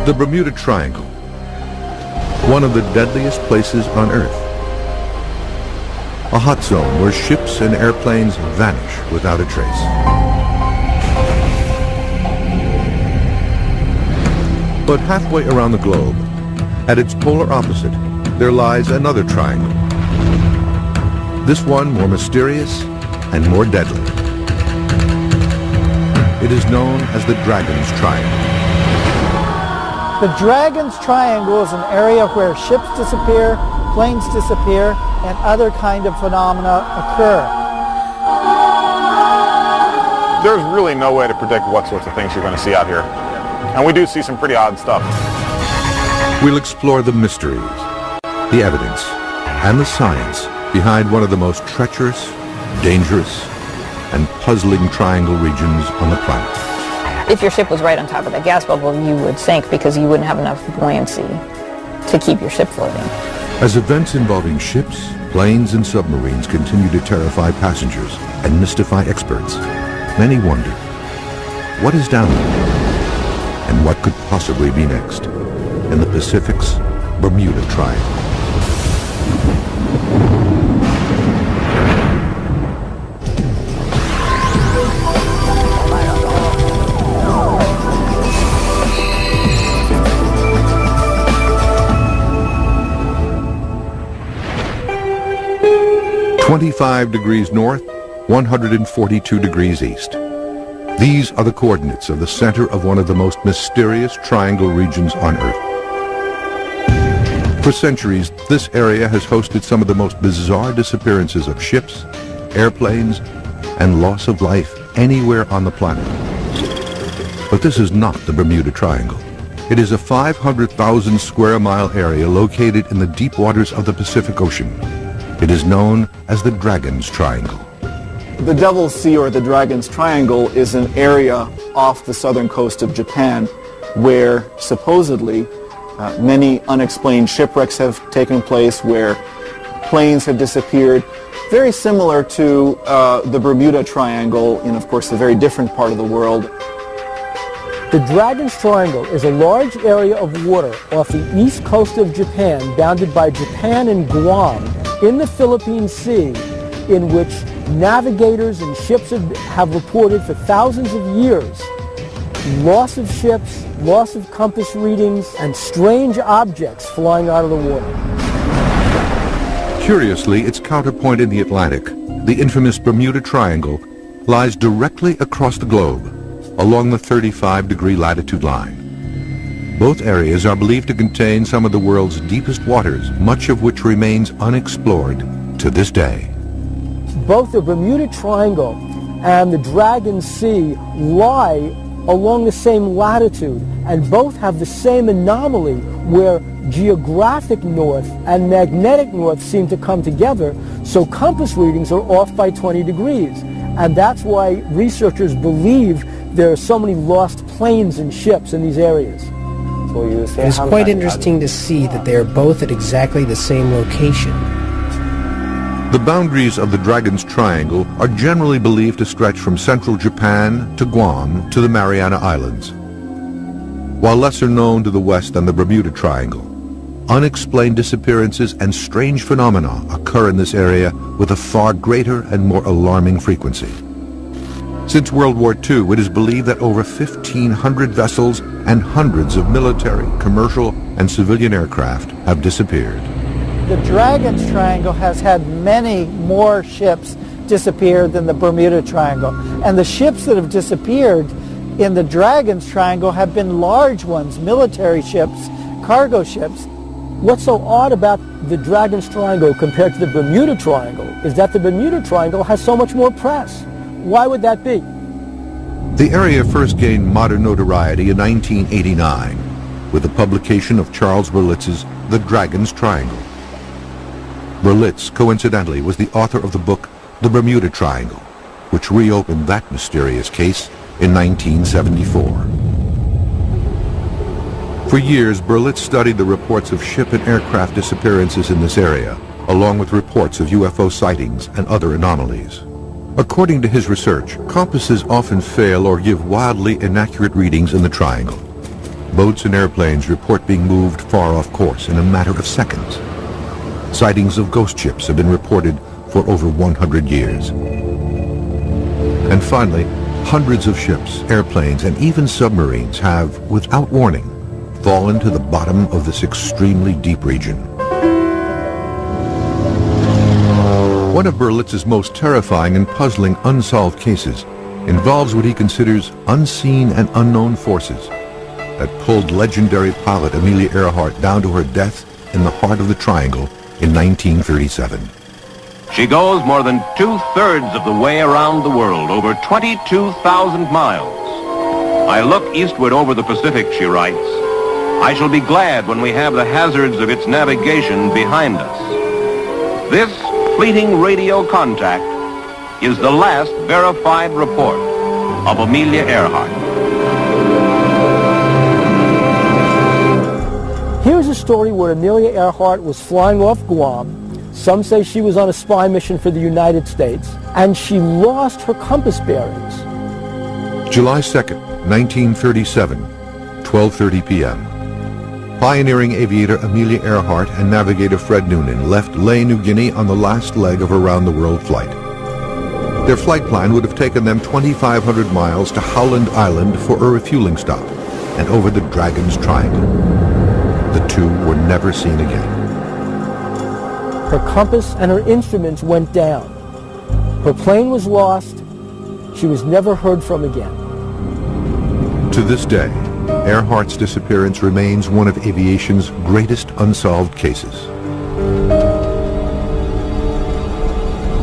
The Bermuda Triangle, one of the deadliest places on Earth. A hot zone where ships and airplanes vanish without a trace. But halfway around the globe, at its polar opposite, there lies another triangle. This one more mysterious and more deadly. It is known as the Dragon's Triangle. The Dragon's Triangle is an area where ships disappear, planes disappear, and other kind of phenomena occur. There's really no way to predict what sorts of things you're going to see out here. And we do see some pretty odd stuff. We'll explore the mysteries, the evidence, and the science behind one of the most treacherous, dangerous, and puzzling triangle regions on the planet. If your ship was right on top of that gas bubble, you would sink because you wouldn't have enough buoyancy to keep your ship floating. As events involving ships, planes, and submarines continue to terrify passengers and mystify experts, many wonder, what is down there? And what could possibly be next in the Pacific's Bermuda Triangle? 25 degrees north, 142 degrees east. These are the coordinates of the center of one of the most mysterious triangle regions on Earth. For centuries, this area has hosted some of the most bizarre disappearances of ships, airplanes, and loss of life anywhere on the planet. But this is not the Bermuda Triangle. It is a 500,000 square mile area located in the deep waters of the Pacific Ocean. It is known as the Dragon's Triangle. The Devil's Sea, or the Dragon's Triangle, is an area off the southern coast of Japan where supposedly many unexplained shipwrecks have taken place, where planes have disappeared, very similar to the Bermuda Triangle in, of course, a very different part of the world. The Dragon's Triangle is a large area of water off the east coast of Japan, bounded by Japan and Guam, in the Philippine Sea, in which navigators and ships have reported for thousands of years loss of ships, loss of compass readings, and strange objects flying out of the water. Curiously, its counterpoint in the Atlantic, the infamous Bermuda Triangle, lies directly across the globe, along the 35-degree latitude line. Both areas are believed to contain some of the world's deepest waters, much of which remains unexplored to this day. Both the Bermuda Triangle and the Dragon's Sea lie along the same latitude, and both have the same anomaly where geographic north and magnetic north seem to come together, so compass readings are off by 20 degrees. And that's why researchers believe there are so many lost planes and ships in these areas. It's quite interesting to see that they are both at exactly the same location. The boundaries of the Dragon's Triangle are generally believed to stretch from central Japan to Guam to the Mariana Islands. While lesser known to the west than the Bermuda Triangle, unexplained disappearances and strange phenomena occur in this area with a far greater and more alarming frequency. Since World War II, it is believed that over 1,500 vessels and hundreds of military, commercial, and civilian aircraft have disappeared. The Dragon's Triangle has had many more ships disappear than the Bermuda Triangle. And the ships that have disappeared in the Dragon's Triangle have been large ones, military ships, cargo ships. What's so odd about the Dragon's Triangle compared to the Bermuda Triangle is that the Bermuda Triangle has so much more press. Why would that be? The area first gained modern notoriety in 1989 with the publication of Charles Berlitz's The Dragon's Triangle. Berlitz, coincidentally, was the author of the book The Bermuda Triangle, which reopened that mysterious case in 1974. For years, Berlitz studied the reports of ship and aircraft disappearances in this area, along with reports of UFO sightings and other anomalies. According to his research, compasses often fail or give wildly inaccurate readings in the triangle. boats and airplanes report being moved far off course in a matter of seconds. Sightings of ghost ships have been reported for over 100 years. And finally, hundreds of ships, airplanes, and even submarines have, without warning, fallen to the bottom of this extremely deep region. One of Berlitz's most terrifying and puzzling unsolved cases involves what he considers unseen and unknown forces that pulled legendary pilot Amelia Earhart down to her death in the heart of the Triangle in 1937. She goes more than 2/3 of the way around the world, over 22,000 miles. I look eastward over the Pacific, she writes. I shall be glad when we have the hazards of its navigation behind us. This fleeting radio contact is the last verified report of Amelia Earhart. Here's a story where Amelia Earhart was flying off Guam. Some say she was on a spy mission for the United States, and she lost her compass bearings. July 2nd, 1937, 12:30 p.m. Pioneering aviator Amelia Earhart and navigator Fred Noonan left Lae, New Guinea on the last leg of a round-the-world flight. Their flight plan would have taken them 2,500 miles to Howland Island for a refueling stop and over the Dragon's Triangle. The two were never seen again. Her compass and her instruments went down. Her plane was lost. She was never heard from again. To this day, Earhart's disappearance remains one of aviation's greatest unsolved cases.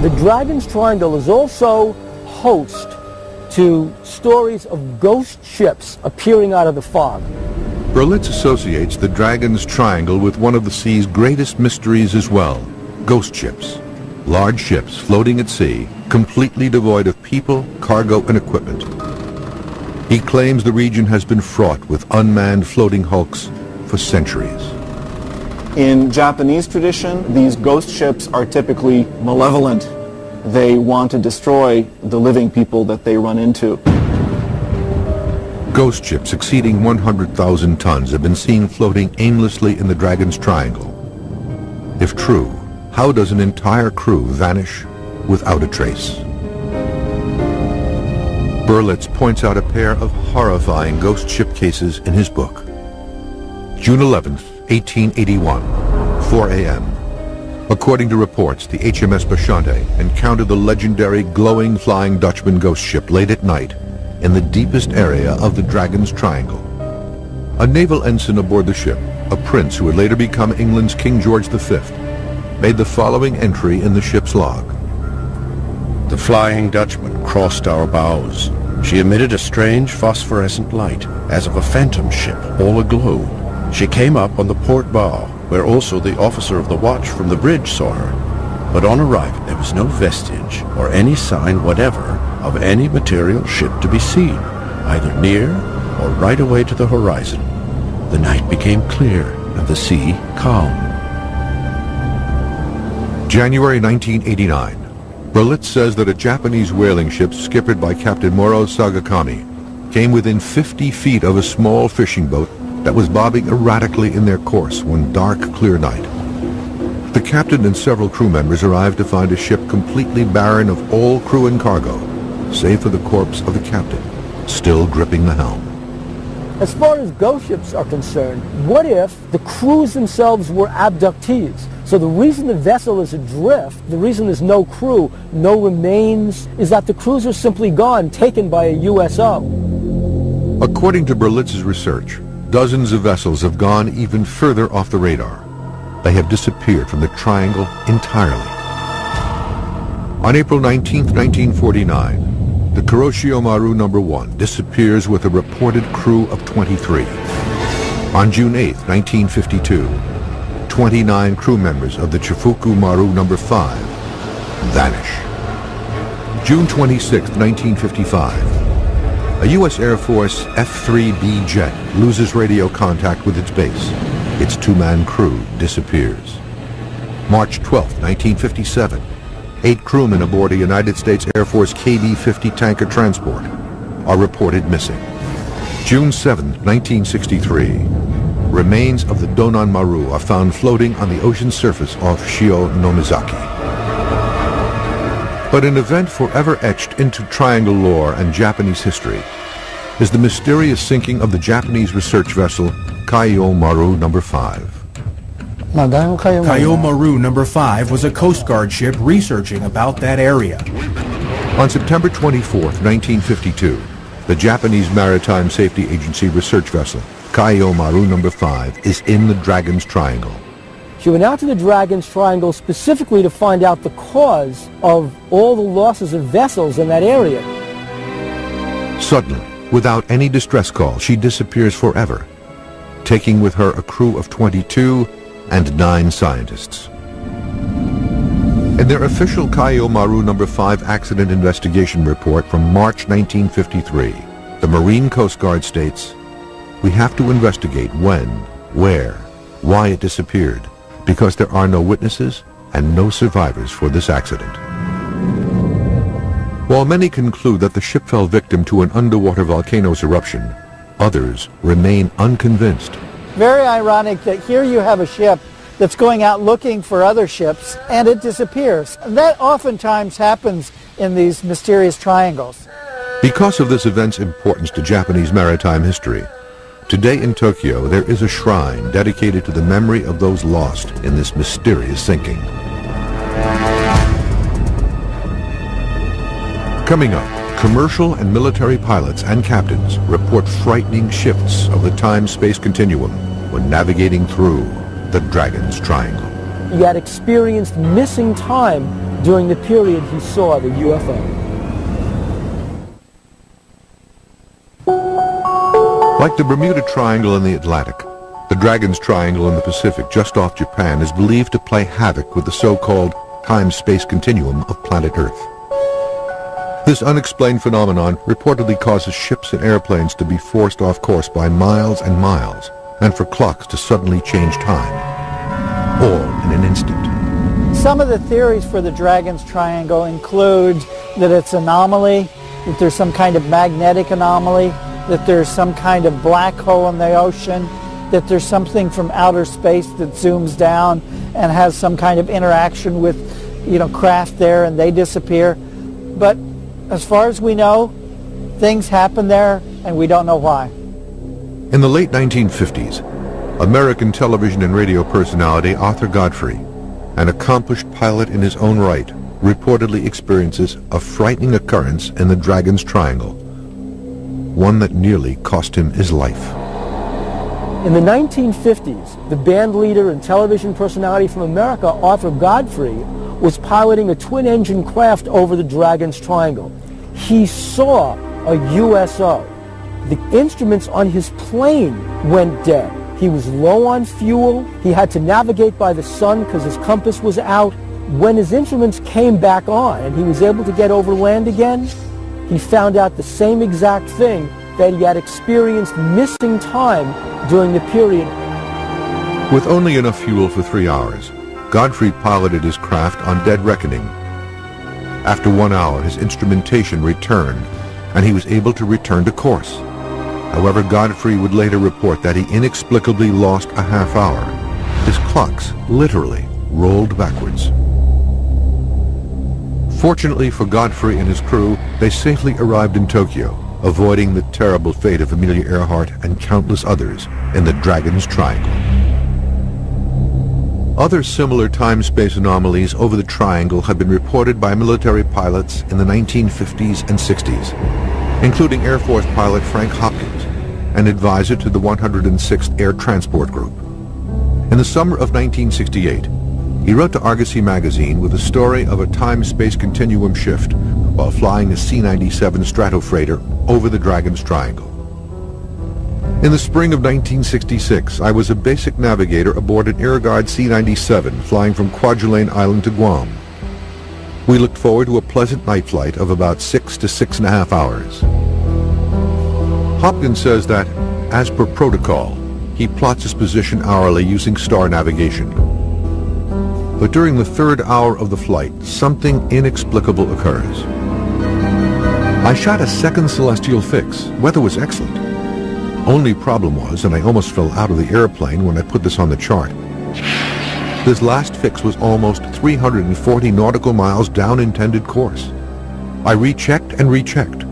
The Dragon's Triangle is also host to stories of ghost ships appearing out of the fog. Berlitz associates the Dragon's Triangle with one of the sea's greatest mysteries as well, ghost ships. Large ships floating at sea, completely devoid of people, cargo, and equipment. He claims the region has been fraught with unmanned floating hulks for centuries. In Japanese tradition, these ghost ships are typically malevolent. They want to destroy the living people that they run into. Ghost ships exceeding 100,000 tons have been seen floating aimlessly in the Dragon's Triangle. If true, how does an entire crew vanish without a trace? Berlitz points out a pair of horrifying ghost ship cases in his book. June 11th, 1881, 4 a.m. According to reports, the HMS Bashante encountered the legendary glowing Flying Dutchman ghost ship late at night in the deepest area of the Dragon's Triangle. A naval ensign aboard the ship, a prince who would later become England's King George V, made the following entry in the ship's log. The Flying Dutchman crossed our bows. She emitted a strange phosphorescent light, as of a phantom ship, all aglow. She came up on the port bow, where also the officer of the watch from the bridge saw her. But on arrival, there was no vestige or any sign whatever of any material ship to be seen, either near or right away to the horizon. The night became clear and the sea calm. January 1989. Berlitz says that a Japanese whaling ship skippered by Captain Moro Sagakami came within 50 feet of a small fishing boat that was bobbing erratically in their course one dark, clear night. The captain and several crew members arrived to find a ship completely barren of all crew and cargo, save for the corpse of the captain, still gripping the helm. As far as ghost ships are concerned, what if the crews themselves were abductees? So the reason the vessel is adrift, the reason there's no crew, no remains, is that the crews are simply gone, taken by a USO. According to Berlitz's research, dozens of vessels have gone even further off the radar. They have disappeared from the Triangle entirely. On April 19, 1949, the Kuroshio Maru No. 1 disappears with a reported crew of 23. On June 8, 1952, 29 crew members of the Chifuku Maru No. 5 vanish. June 26, 1955, a U.S. Air Force F-3B jet loses radio contact with its base. Its two-man crew disappears. March 12, 1957, 8 crewmen aboard a United States Air Force KB-50 tanker transport are reported missing. June 7, 1963. Remains of the Donan Maru are found floating on the ocean surface off Shio-Nomizaki. But an event forever etched into triangle lore and Japanese history is the mysterious sinking of the Japanese research vessel Kaio Maru No. 5. Kaio Maru No. 5 was a Coast Guard ship researching about that area. On September 24, 1952, the Japanese Maritime Safety Agency research vessel Kaio Maru No. 5 is in the Dragon's Triangle. She went out to the Dragon's Triangle specifically to find out the cause of all the losses of vessels in that area. Suddenly, without any distress call, she disappears forever, taking with her a crew of 22 and 9 scientists. In their official Kaio Maru No. 5 accident investigation report from March 1953, the Marine Coast Guard states, "We have to investigate when, where, why it disappeared, because there are no witnesses and no survivors for this accident." While many conclude that the ship fell victim to an underwater volcano's eruption, others remain unconvinced. Very ironic that here you have a ship that's going out looking for other ships and it disappears. That oftentimes happens in these mysterious triangles. Because of this event's importance to Japanese maritime history, today in Tokyo there is a shrine dedicated to the memory of those lost in this mysterious sinking. Coming up, commercial and military pilots and captains report frightening shifts of the time-space continuum when navigating through the Dragon's Triangle. He had experienced missing time during the period he saw the UFO. Like the Bermuda Triangle in the Atlantic, the Dragon's Triangle in the Pacific just off Japan is believed to play havoc with the so-called time-space continuum of planet Earth. This unexplained phenomenon reportedly causes ships and airplanes to be forced off course by miles and miles, and for clocks to suddenly change time, all in an instant. Some of the theories for the Dragon's Triangle include that it's anomaly, that there's some kind of magnetic anomaly, that there's some kind of black hole in the ocean, that there's something from outer space that zooms down and has some kind of interaction with, craft there and they disappear. But as far as we know, things happen there and we don't know why. In the late 1950s, American television and radio personality Arthur Godfrey, an accomplished pilot in his own right, reportedly experiences a frightening occurrence in the Dragon's Triangle, one that nearly cost him his life. In the 1950s, the band leader and television personality from America, Arthur Godfrey, was piloting a twin-engine craft over the Dragon's Triangle. He saw a USO. The instruments on his plane went dead. He was low on fuel. He had to navigate by the sun because his compass was out. When his instruments came back on and he was able to get over land again, he found out the same exact thing, that he had experienced missing time during the period. With only enough fuel for 3 hours, Godfrey piloted his craft on dead reckoning. After 1 hour, his instrumentation returned, and he was able to return to course. However, Godfrey would later report that he inexplicably lost a half hour. His clocks literally rolled backwards. Fortunately for Godfrey and his crew, they safely arrived in Tokyo, avoiding the terrible fate of Amelia Earhart and countless others in the Dragon's Triangle. Other similar time-space anomalies over the Triangle have been reported by military pilots in the 1950s and 60s, including Air Force pilot Frank Hopkins, an advisor to the 106th Air Transport Group. In the summer of 1968, he wrote to Argosy magazine with a story of a time-space continuum shift while flying a C-97 Stratofreighter over the Dragon's Triangle. In the spring of 1966, I was a basic navigator aboard an Air Guard C-97 flying from Kwajalein Island to Guam. We looked forward to a pleasant night flight of about 6 to 6.5 hours. Hopkins says that, as per protocol, he plots his position hourly using star navigation. But during the 3rd hour of the flight, something inexplicable occurs. I shot a second celestial fix. Weather was excellent. Only problem was, and I almost fell out of the airplane when I put this on the chart, this last fix was almost 340 nautical miles down intended course. I rechecked and rechecked.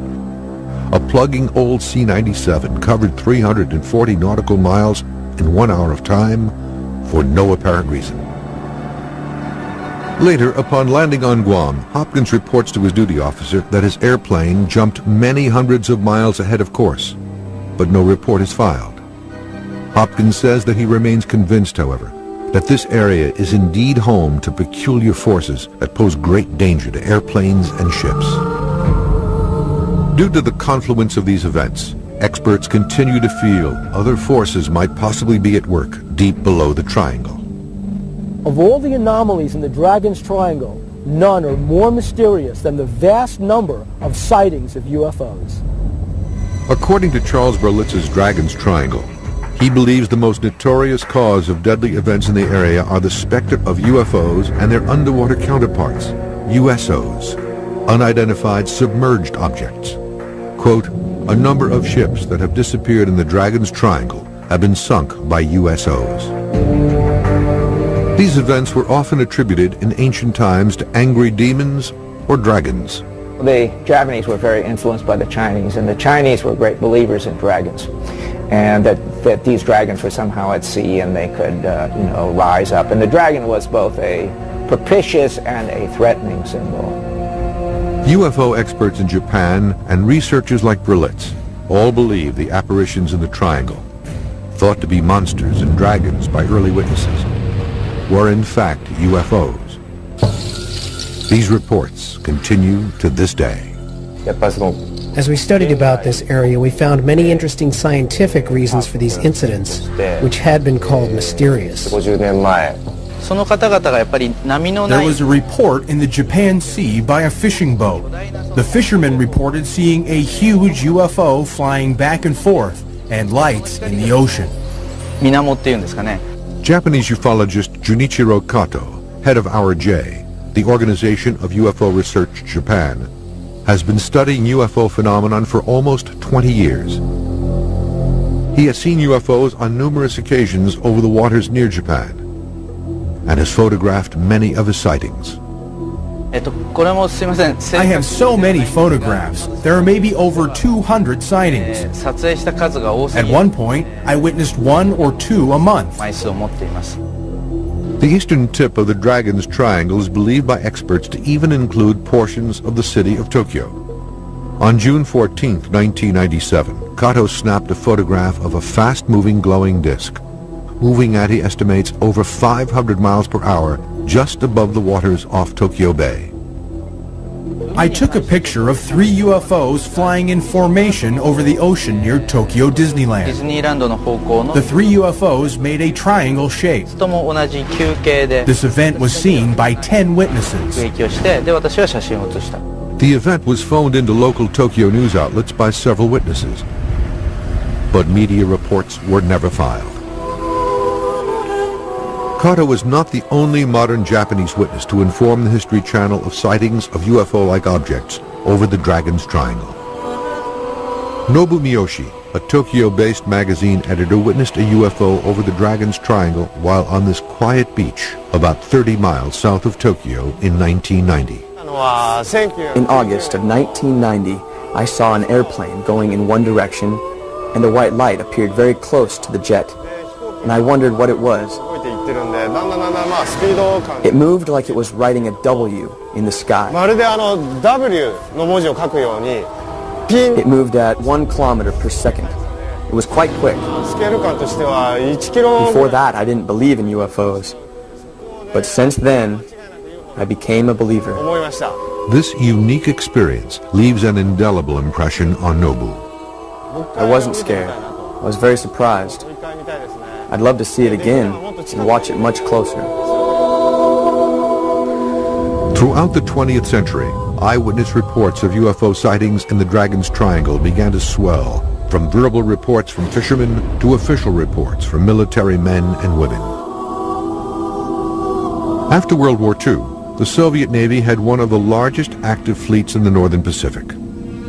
A plugging old C-97 covered 340 nautical miles in 1 hour of time for no apparent reason. Later, upon landing on Guam, Hopkins reports to his duty officer that his airplane jumped many hundreds of miles ahead of course, but no report is filed. Hopkins says that he remains convinced, however, that this area is indeed home to peculiar forces that pose great danger to airplanes and ships. Due to the confluence of these events, experts continue to feel other forces might possibly be at work deep below the triangle. Of all the anomalies in the Dragon's Triangle, none are more mysterious than the vast number of sightings of UFOs. According to Charles Berlitz's Dragon's Triangle, he believes the most notorious cause of deadly events in the area are the specter of UFOs and their underwater counterparts, USOs, unidentified submerged objects. Quote, a number of ships that have disappeared in the Dragon's Triangle have been sunk by USOs. These events were often attributed in ancient times to angry demons or dragons. The Japanese were very influenced by the Chinese, and the Chinese were great believers in dragons, and that these dragons were somehow at sea and they could, rise up. And the dragon was both a propitious and a threatening symbol. UFO experts in Japan and researchers like Berlitz all believe the apparitions in the triangle, thought to be monsters and dragons by early witnesses, were in fact UFOs. These reports continue to this day. As we studied about this area, we found many interesting scientific reasons for these incidents, which had been called mysterious. There was a report in the Japan Sea by a fishing boat. The fishermen reported seeing a huge UFO flying back and forth and lights in the ocean. Japanese ufologist Junichiro Kato, head of Our J, the Organization of UFO Research Japan, has been studying UFO phenomenon for almost 20 years. He has seen UFOs on numerous occasions over the waters near Japan and has photographed many of his sightings. I have so many photographs. There are maybe over 200 sightings. At one point, I witnessed 1 or 2 a month. The eastern tip of the Dragon's Triangle is believed by experts to even include portions of the city of Tokyo. On June 14, 1997, Kato snapped a photograph of a fast-moving glowing disk, moving at, he estimates, over 500 miles per hour just above the waters off Tokyo Bay. I took a picture of 3 UFOs flying in formation over the ocean near Tokyo Disneyland. The 3 UFOs made a triangle shape. This event was seen by 10 witnesses. The event was phoned into local Tokyo news outlets by several witnesses, but media reports were never filed. Kato was not the only modern Japanese witness to inform the History Channel of sightings of UFO-like objects over the Dragon's Triangle. Nobu Miyoshi, a Tokyo-based magazine editor, witnessed a UFO over the Dragon's Triangle while on this quiet beach about 30 miles south of Tokyo in 1990. In August of 1990, I saw an airplane going in one direction, and a white light appeared very close to the jet, and I wondered what it was. It moved like it was writing a W in the sky. It moved at 1 kilometer per second. It was quite quick. Before that, I didn't believe in UFOs. But since then, I became a believer. This unique experience leaves an indelible impression on Nobu. I wasn't scared. I was very surprised. I'd love to see it again and watch it much closer. Throughout the 20th century, eyewitness reports of UFO sightings in the Dragon's Triangle began to swell, from verbal reports from fishermen to official reports from military men and women. After World War II, the Soviet Navy had one of the largest active fleets in the Northern Pacific.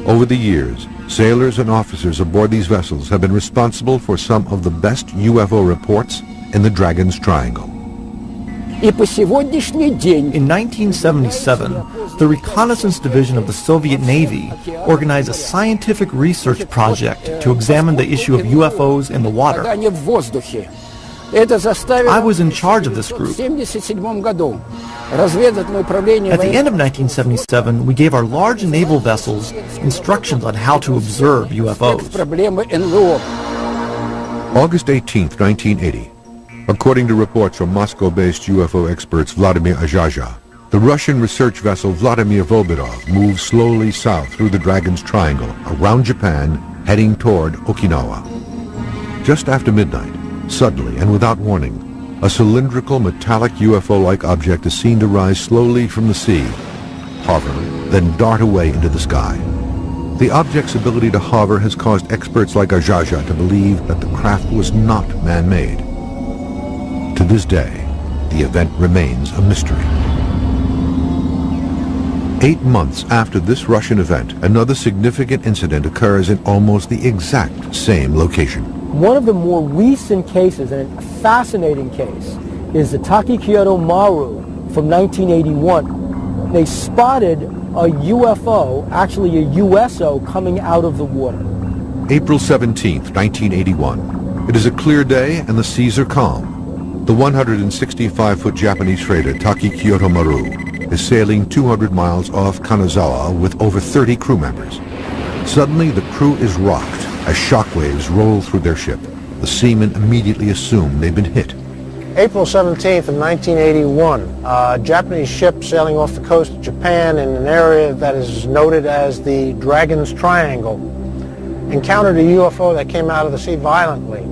Over the years, Sailors and officers aboard these vessels have been responsible for some of the best UFO reports in the Dragon's Triangle. In 1977, the Reconnaissance Division of the Soviet Navy organized a scientific research project to examine the issue of UFOs in the water. I was in charge of this group. At the end of 1977, we gave our large naval vessels instructions on how to observe UFOs. August 18, 1980. According to reports from Moscow-based UFO experts Vladimir Ajaja, the Russian research vessel Vladimir Volbirov moved slowly south through the Dragon's Triangle, around Japan, heading toward Okinawa. Just after midnight, suddenly and without warning, a cylindrical metallic UFO-like object is seen to rise slowly from the sea, hover, then dart away into the sky. The object's ability to hover has caused experts like Ajaja to believe that the craft was not man-made. To this day, the event remains a mystery. 8 months after this Russian event, another significant incident occurs in almost the exact same location. One of the more recent cases, and a fascinating case, is the Takikyoto Maru from 1981. They spotted a UFO, actually a USO, coming out of the water. April 17, 1981. It is a clear day and the seas are calm. The 165-foot Japanese freighter Takikyoto Maru is sailing 200 miles off Kanazawa with over 30 crew members. Suddenly, the crew is rocked as shockwaves roll through their ship. The seamen immediately assume they've been hit. April 17th of 1981, a Japanese ship sailing off the coast of Japan in an area that is noted as the Dragon's Triangle encountered a UFO that came out of the sea violently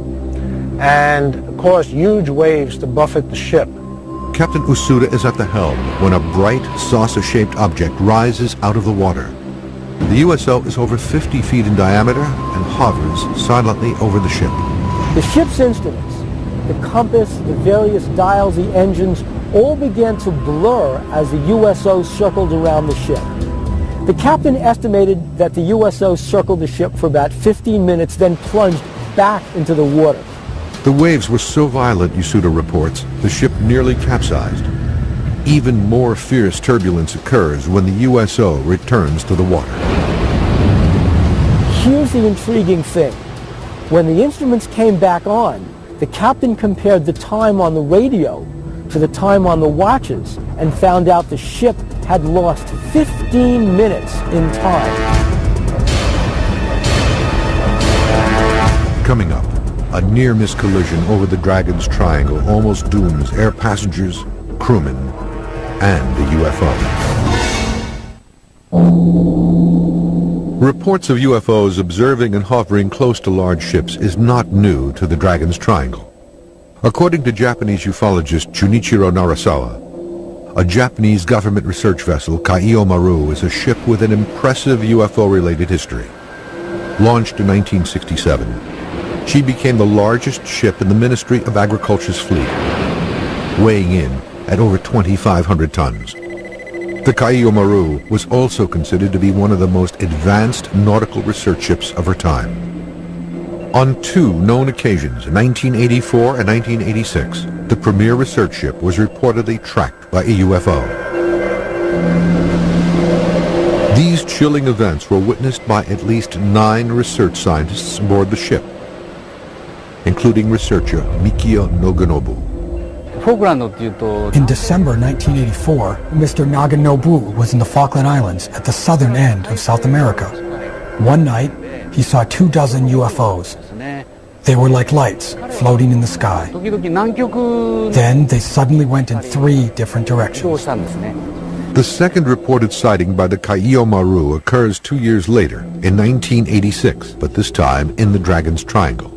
and caused huge waves to buffet the ship. Captain Usuda is at the helm when a bright, saucer-shaped object rises out of the water. The USO is over 50 feet in diameter and hovers silently over the ship. The ship's instruments, the compass, the various dials, the engines, all began to blur as the USO circled around the ship. The captain estimated that the USO circled the ship for about 15 minutes, then plunged back into the water. The waves were so violent, Usuda reports, the ship nearly capsized. Even more fierce turbulence occurs when the USO returns to the water. Here's the intriguing thing. When the instruments came back on, the captain compared the time on the radio to the time on the watches and found out the ship had lost 15 minutes in time. Coming up, a near-miss collision over the Dragon's Triangle almost dooms air passengers, crewmen, and the UFO. Reports of UFOs observing and hovering close to large ships is not new to the Dragon's Triangle. According to Japanese ufologist Junichiro Narasawa, a Japanese government research vessel, Kaiyo Maru, is a ship with an impressive UFO-related history. Launched in 1967, she became the largest ship in the Ministry of Agriculture's fleet, weighing in at over 2,500 tons. The Kaiyo Maru was also considered to be one of the most advanced nautical research ships of her time. On 2 known occasions, in 1984 and 1986, the premier research ship was reportedly tracked by a UFO. These chilling events were witnessed by at least 9 research scientists aboard the ship, including researcher Mikio Noganobu. In December 1984, Mr. Naganobu was in the Falkland Islands at the southern end of South America. One night, he saw 24 UFOs. They were like lights floating in the sky. Then they suddenly went in 3 different directions. The second reported sighting by the Kaiyo Maru occurs 2 years later, in 1986, but this time in the Dragon's Triangle.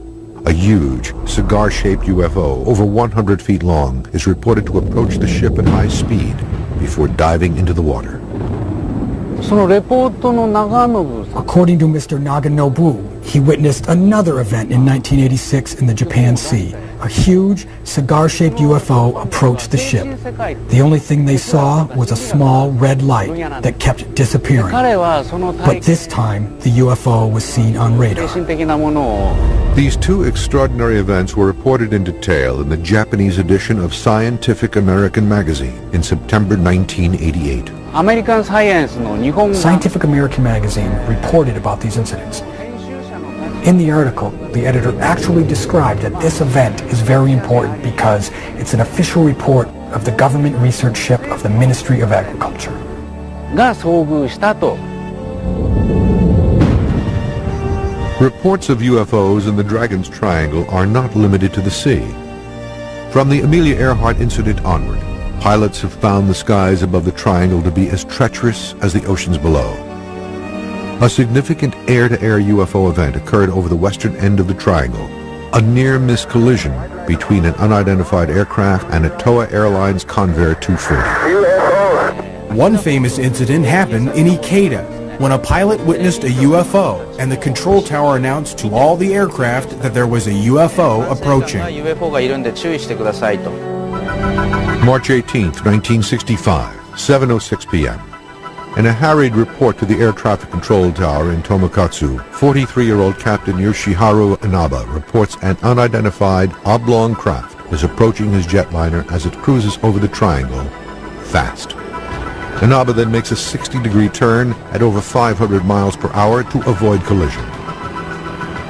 A huge, cigar-shaped UFO, over 100 feet long, is reported to approach the ship at high speed before diving into the water. According to Mr. Naganobu, he witnessed another event in 1986 in the Japan Sea. A huge, cigar-shaped UFO approached the ship. The only thing they saw was a small red light that kept disappearing. But this time, the UFO was seen on radar. These two extraordinary events were reported in detail in the Japanese edition of Scientific American magazine in September 1988. Scientific American magazine reported about these incidents. In the article, the editor actually described that this event is very important because it's an official report of the government research ship of the Ministry of Agriculture. Reports of UFOs in the Dragon's Triangle are not limited to the sea. From the Amelia Earhart incident onward, pilots have found the skies above the triangle to be as treacherous as the oceans below. A significant air-to-air UFO event occurred over the western end of the triangle, a near-miss collision between an unidentified aircraft and a Toa Airlines Convair 240. One famous incident happened in Ikeda, when a pilot witnessed a UFO and the control tower announced to all the aircraft that there was a UFO approaching. March 18th, 1965, 7:06 p.m. In a harried report to the air traffic control tower in Tomokatsu, 43-year-old Captain Yoshiharu Inaba reports an unidentified oblong craft is approaching his jetliner as it cruises over the triangle, fast. Inaba then makes a 60-degree turn at over 500 miles per hour to avoid collision.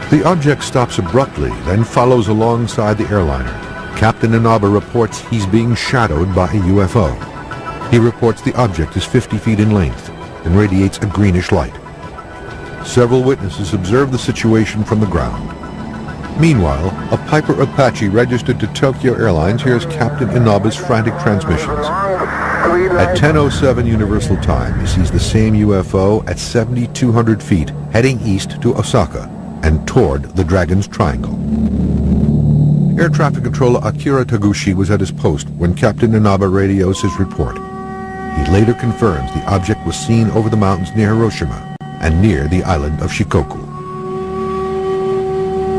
The object stops abruptly, then follows alongside the airliner. Captain Inaba reports he's being shadowed by a UFO. He reports the object is 50 feet in length and radiates a greenish light. Several witnesses observe the situation from the ground. Meanwhile, a Piper Apache registered to Tokyo Airlines hears Captain Inaba's frantic transmissions. At 10:07 Universal Time, he sees the same UFO at 7,200 feet, heading east to Osaka and toward the Dragon's Triangle. Air traffic controller Akira Taguchi was at his post when Captain Inaba radios his report. He later confirms the object was seen over the mountains near Hiroshima and near the island of Shikoku.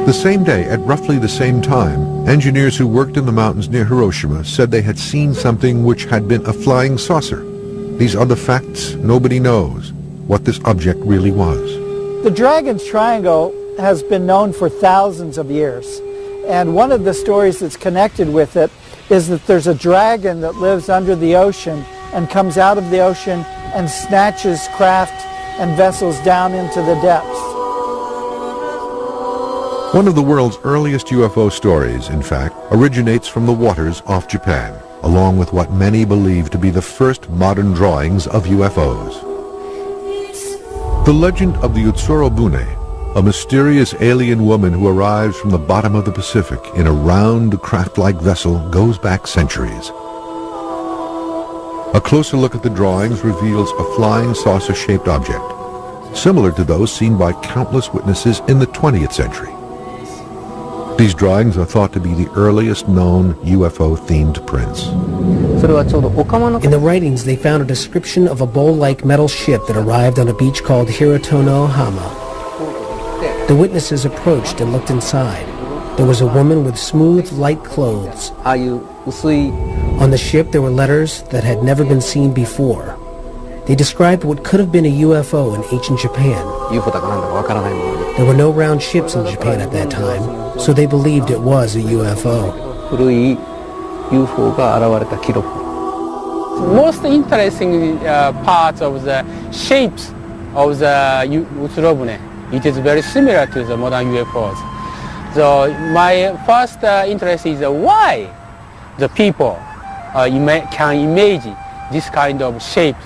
The same day, at roughly the same time, engineers who worked in the mountains near Hiroshima said they had seen something which had been a flying saucer. These are the facts. Nobody knows what this object really was. The Dragon's Triangle has been known for thousands of years. And one of the stories that's connected with it is that there's a dragon that lives under the ocean and comes out of the ocean and snatches craft and vessels down into the depths. One of the world's earliest UFO stories, in fact, originates from the waters off Japan, along with what many believe to be the first modern drawings of UFOs. The legend of the Utsuro Bune, a mysterious alien woman who arrives from the bottom of the Pacific in a round, craft-like vessel, goes back centuries. A closer look at the drawings reveals a flying saucer-shaped object, similar to those seen by countless witnesses in the 20th century. These drawings are thought to be the earliest known UFO-themed prints. In the writings, they found a description of a bowl-like metal ship that arrived on a beach called Hirotono-hama. The witnesses approached and looked inside. There was a woman with smooth, light clothes. On the ship, there were letters that had never been seen before. They described what could have been a UFO in ancient Japan. There were no round ships in Japan at that time, so they believed it was a UFO. Most interesting parts of the shapes of the Utsuro Bune. It is very similar to the modern UFOs. So my first interest is why the people can imagine this kind of shapes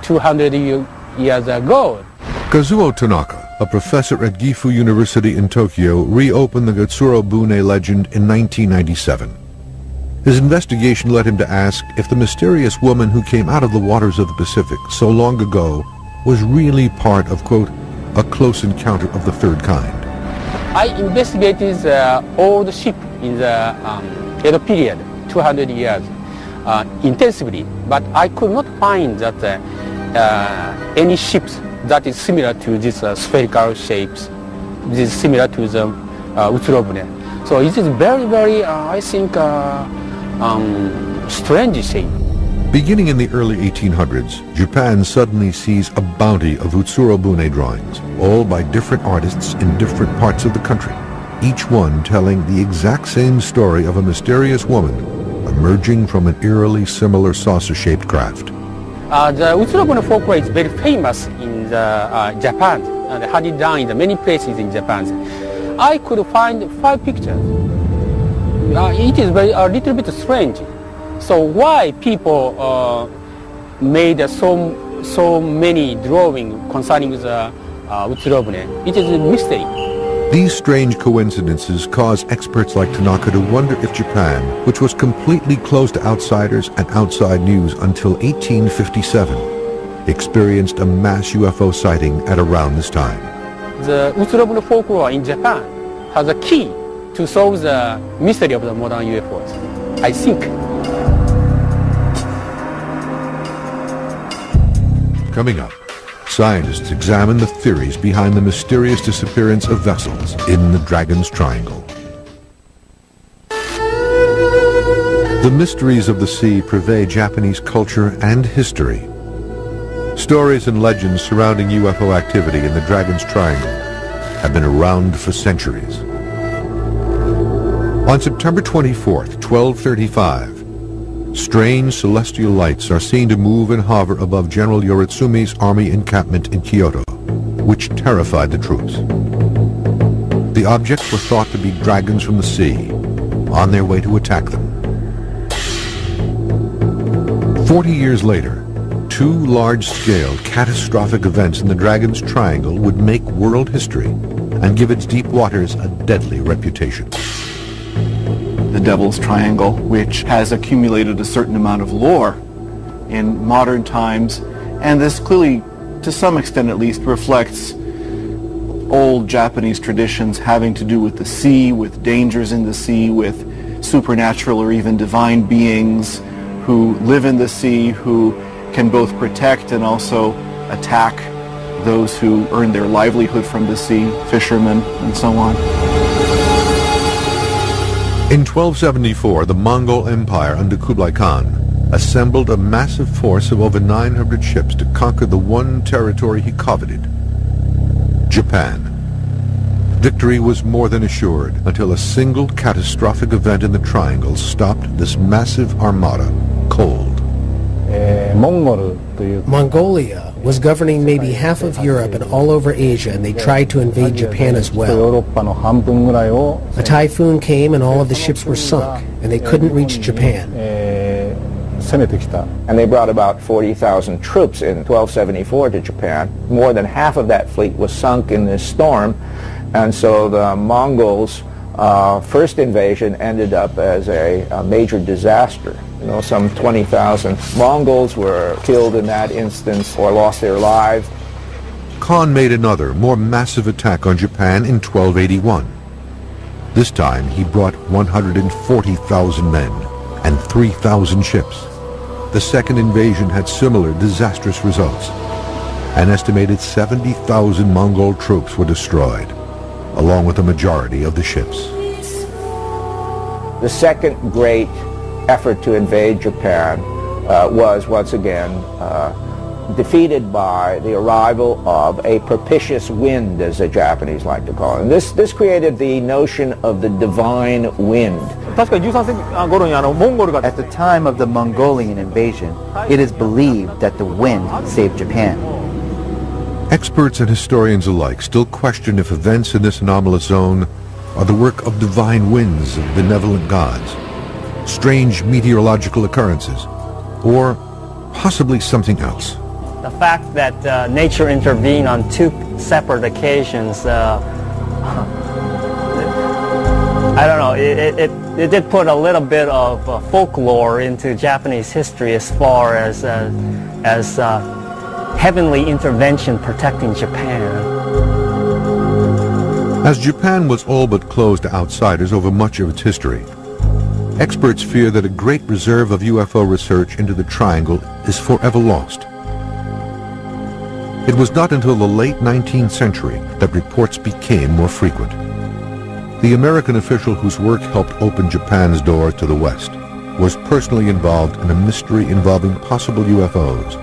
200 years ago. Kazuo Tanaka, a professor at Gifu University in Tokyo, reopened the Utsuro Bune legend in 1997. His investigation led him to ask if the mysterious woman who came out of the waters of the Pacific so long ago was really part of, quote, a close encounter of the third kind. I investigated the old ship in the Edo period, 200 years, intensively, but I could not find that any ships that is similar to these spherical shapes. which is similar to the Utsurobune. So it is very, very, I think, strange shape. Beginning in the early 1800s, Japan suddenly sees a bounty of Utsurobune drawings, all by different artists in different parts of the country, each one telling the exact same story of a mysterious woman emerging from an eerily similar saucer-shaped craft. The Utsurobune folklore is very famous in Japan, and had it done in many places in Japan. I could find 5 pictures. It is a little bit strange. So why people made so many drawings concerning the Utsurobune? It is a mystery. These strange coincidences cause experts like Tanaka to wonder if Japan, which was completely closed to outsiders and outside news until 1857, experienced a mass UFO sighting at around this time. The Utsurobune folklore in Japan has a key to solve the mystery of the modern UFOs, I think. Coming up, scientists examine the theories behind the mysterious disappearance of vessels in the Dragon's Triangle. The mysteries of the sea pervade Japanese culture and history. Stories and legends surrounding UFO activity in the Dragon's Triangle have been around for centuries. On September 24th, 1235, strange celestial lights are seen to move and hover above General Yoritsumi's army encampment in Kyoto, which terrified the troops. The objects were thought to be dragons from the sea, on their way to attack them. 40 years later, 2 large-scale catastrophic events in the Dragon's Triangle would make world history and give its deep waters a deadly reputation. The Devil's Triangle, which has accumulated a certain amount of lore in modern times, and this clearly, to some extent at least, reflects old Japanese traditions having to do with the sea, with dangers in the sea, with supernatural or even divine beings who live in the sea, who can both protect and also attack those who earn their livelihood from the sea, fishermen and so on. In 1274, the Mongol Empire under Kublai Khan assembled a massive force of over 900 ships to conquer the one territory he coveted, Japan. Victory was more than assured until a single catastrophic event in the Triangle stopped this massive armada cold. Mongolia was governing maybe half of Europe and all over Asia, and they tried to invade Japan as well. A typhoon came and all of the ships were sunk, and they couldn't reach Japan. And they brought about 40,000 troops in 1274 to Japan. More than half of that fleet was sunk in this storm, and so the Mongols' first invasion ended up as a major disaster. You know, some 20,000 Mongols were killed in that instance or lost their lives. Khan made another, more massive attack on Japan in 1281. This time he brought 140,000 men and 3,000 ships. The second invasion had similar disastrous results. An estimated 70,000 Mongol troops were destroyed, along with the majority of the ships. The second great effort to invade Japan was once again defeated by the arrival of a propitious wind, as the Japanese like to call it. And this created the notion of the divine wind. At the time of the Mongolian invasion, it is believed that the wind saved Japan. Experts and historians alike still question if events in this anomalous zone are the work of divine winds of benevolent gods, strange meteorological occurrences, or possibly something else. The fact that nature intervened on 2 separate occasions, I don't know, it did put a little bit of folklore into Japanese history as far as heavenly intervention protecting Japan. As Japan was all but closed to outsiders over much of its history, experts fear that a great reserve of UFO research into the Triangle is forever lost. It was not until the late 19th century that reports became more frequent. The American official whose work helped open Japan's door to the West was personally involved in a mystery involving possible UFOs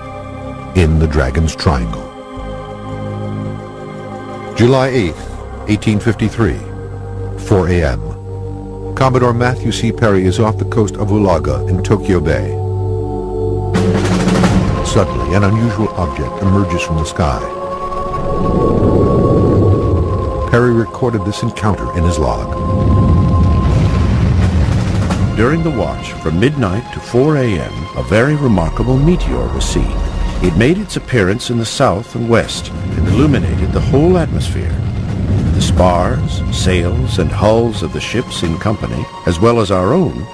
in the Dragon's Triangle. July 8, 1853, 4 a.m. Commodore Matthew C. Perry is off the coast of Ulaga in Tokyo Bay. Suddenly, an unusual object emerges from the sky. Perry recorded this encounter in his log. During the watch from midnight to 4 a.m., a very remarkable meteor was seen. It made its appearance in the south and west and illuminated the whole atmosphere. The spars, sails, and hulls of the ships in company, as well as our own,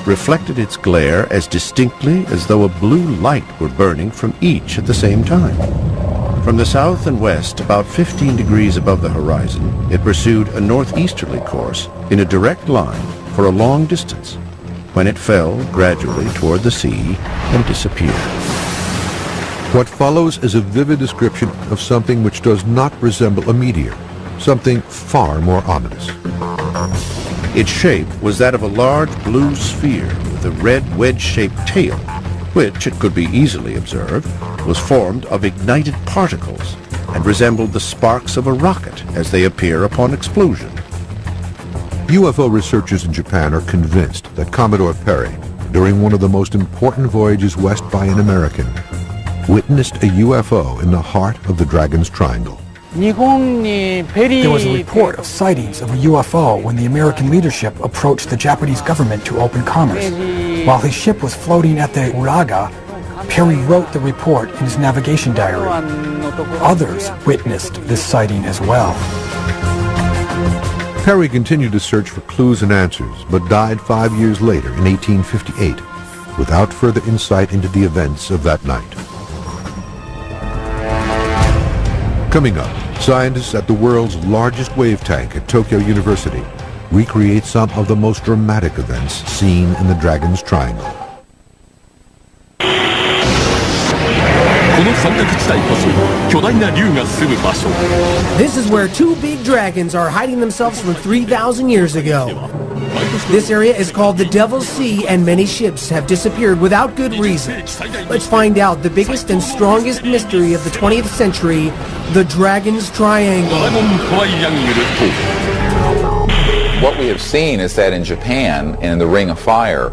reflected its glare as distinctly as though a blue light were burning from each at the same time. From the south and west, about 15 degrees above the horizon, it pursued a northeasterly course in a direct line for a long distance, when it fell gradually toward the sea and disappeared. What follows is a vivid description of something which does not resemble a meteor, something far more ominous. Its shape was that of a large blue sphere with a red wedge-shaped tail, which, it could be easily observed, was formed of ignited particles and resembled the sparks of a rocket as they appear upon explosion. UFO researchers in Japan are convinced that Commodore Perry, during one of the most important voyages west by an American, witnessed a UFO in the heart of the Dragon's Triangle. There was a report of sightings of a UFO when the American leadership approached the Japanese government to open commerce. While his ship was floating at the Uraga, Perry wrote the report in his navigation diary. Others witnessed this sighting as well. Perry continued to search for clues and answers, but died 5 years later in 1858, without further insight into the events of that night. Coming up, scientists at the world's largest wave tank at Tokyo University recreate some of the most dramatic events seen in the Dragon's Triangle. This is where two big dragons are hiding themselves from 3,000 years ago. This area is called the Devil's Sea, and many ships have disappeared without good reason. Let's find out the biggest and strongest mystery of the 20th century, the Dragon's Triangle. What we have seen is that in Japan and in the Ring of Fire,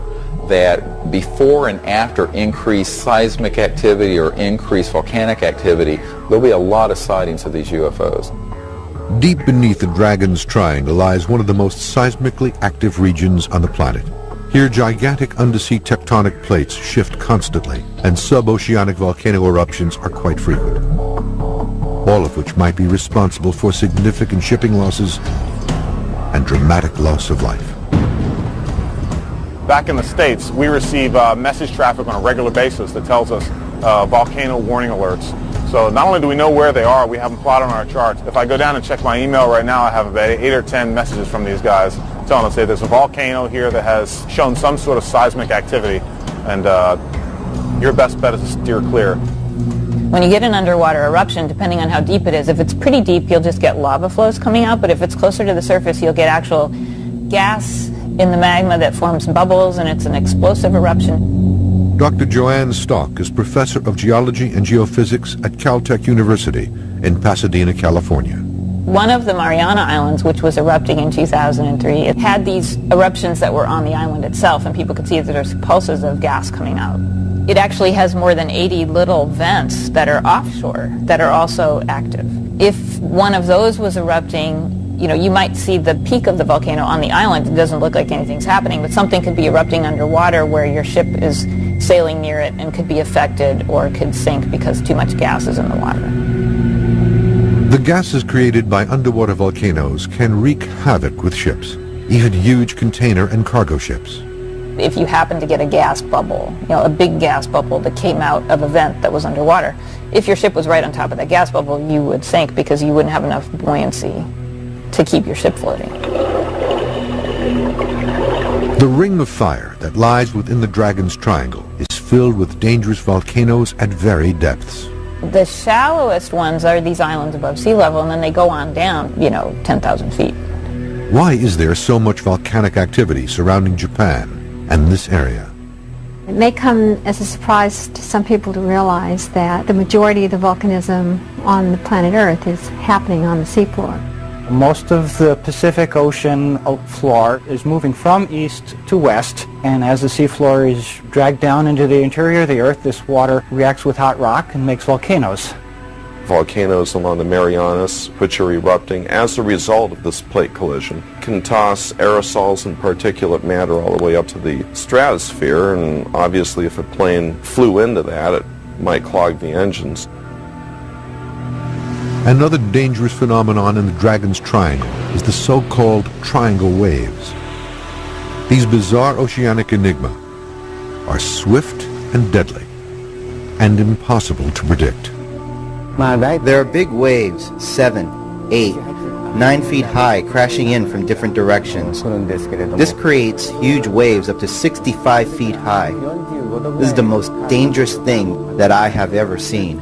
that before and after increased seismic activity or increased volcanic activity, there'll be a lot of sightings of these UFOs. Deep beneath the Dragon's Triangle lies one of the most seismically active regions on the planet. Here, gigantic undersea tectonic plates shift constantly, and sub-oceanic volcano eruptions are quite frequent, all of which might be responsible for significant shipping losses and dramatic loss of life. Back in the States, we receive message traffic on a regular basis that tells us volcano warning alerts. So not only do we know where they are, we have them plotted on our charts. If I go down and check my email right now, I have about 8 or 10 messages from these guys telling us, hey, there's a volcano here that has shown some sort of seismic activity, and your best bet is to steer clear. When you get an underwater eruption, depending on how deep it is, if it's pretty deep, you'll just get lava flows coming out, but if it's closer to the surface, you'll get actual gas in the magma that forms bubbles, and it's an explosive eruption. Dr. Joanne Stock is professor of geology and geophysics at Caltech University in Pasadena, California. One of the Mariana Islands, which was erupting in 2003, it had these eruptions that were on the island itself, and people could see that there's pulses of gas coming out. It actually has more than 80 little vents that are offshore that are also active. If one of those was erupting, you know, you might see the peak of the volcano on the island. It doesn't look like anything's happening, but something could be erupting underwater where your ship is sailing near it and could be affected or could sink because too much gas is in the water. The gases created by underwater volcanoes can wreak havoc with ships, even huge container and cargo ships. If you happen to get a gas bubble, you know, a big gas bubble that came out of a vent that was underwater, if your ship was right on top of that gas bubble, you would sink because you wouldn't have enough buoyancy to keep your ship floating. The Ring of Fire that lies within the Dragon's Triangle is filled with dangerous volcanoes at varied depths. The shallowest ones are these islands above sea level, and then they go on down, 10,000 feet. Why is there so much volcanic activity surrounding Japan and this area? It may come as a surprise to some people to realize that the majority of the volcanism on the planet Earth is happening on the seafloor. Most of the Pacific Ocean floor is moving from east to west, and as the seafloor is dragged down into the interior of the Earth, this water reacts with hot rock and makes volcanoes. Volcanoes along the Marianas, which are erupting as a result of this plate collision, can toss aerosols and particulate matter all the way up to the stratosphere, and obviously if a plane flew into that, it might clog the engines. Another dangerous phenomenon in the Dragon's Triangle is the so-called triangle waves. These bizarre oceanic enigma are swift and deadly and impossible to predict. There are big waves, 7, 8, 9 feet high, crashing in from different directions. This creates huge waves up to 65 feet high. This is the most dangerous thing that I have ever seen.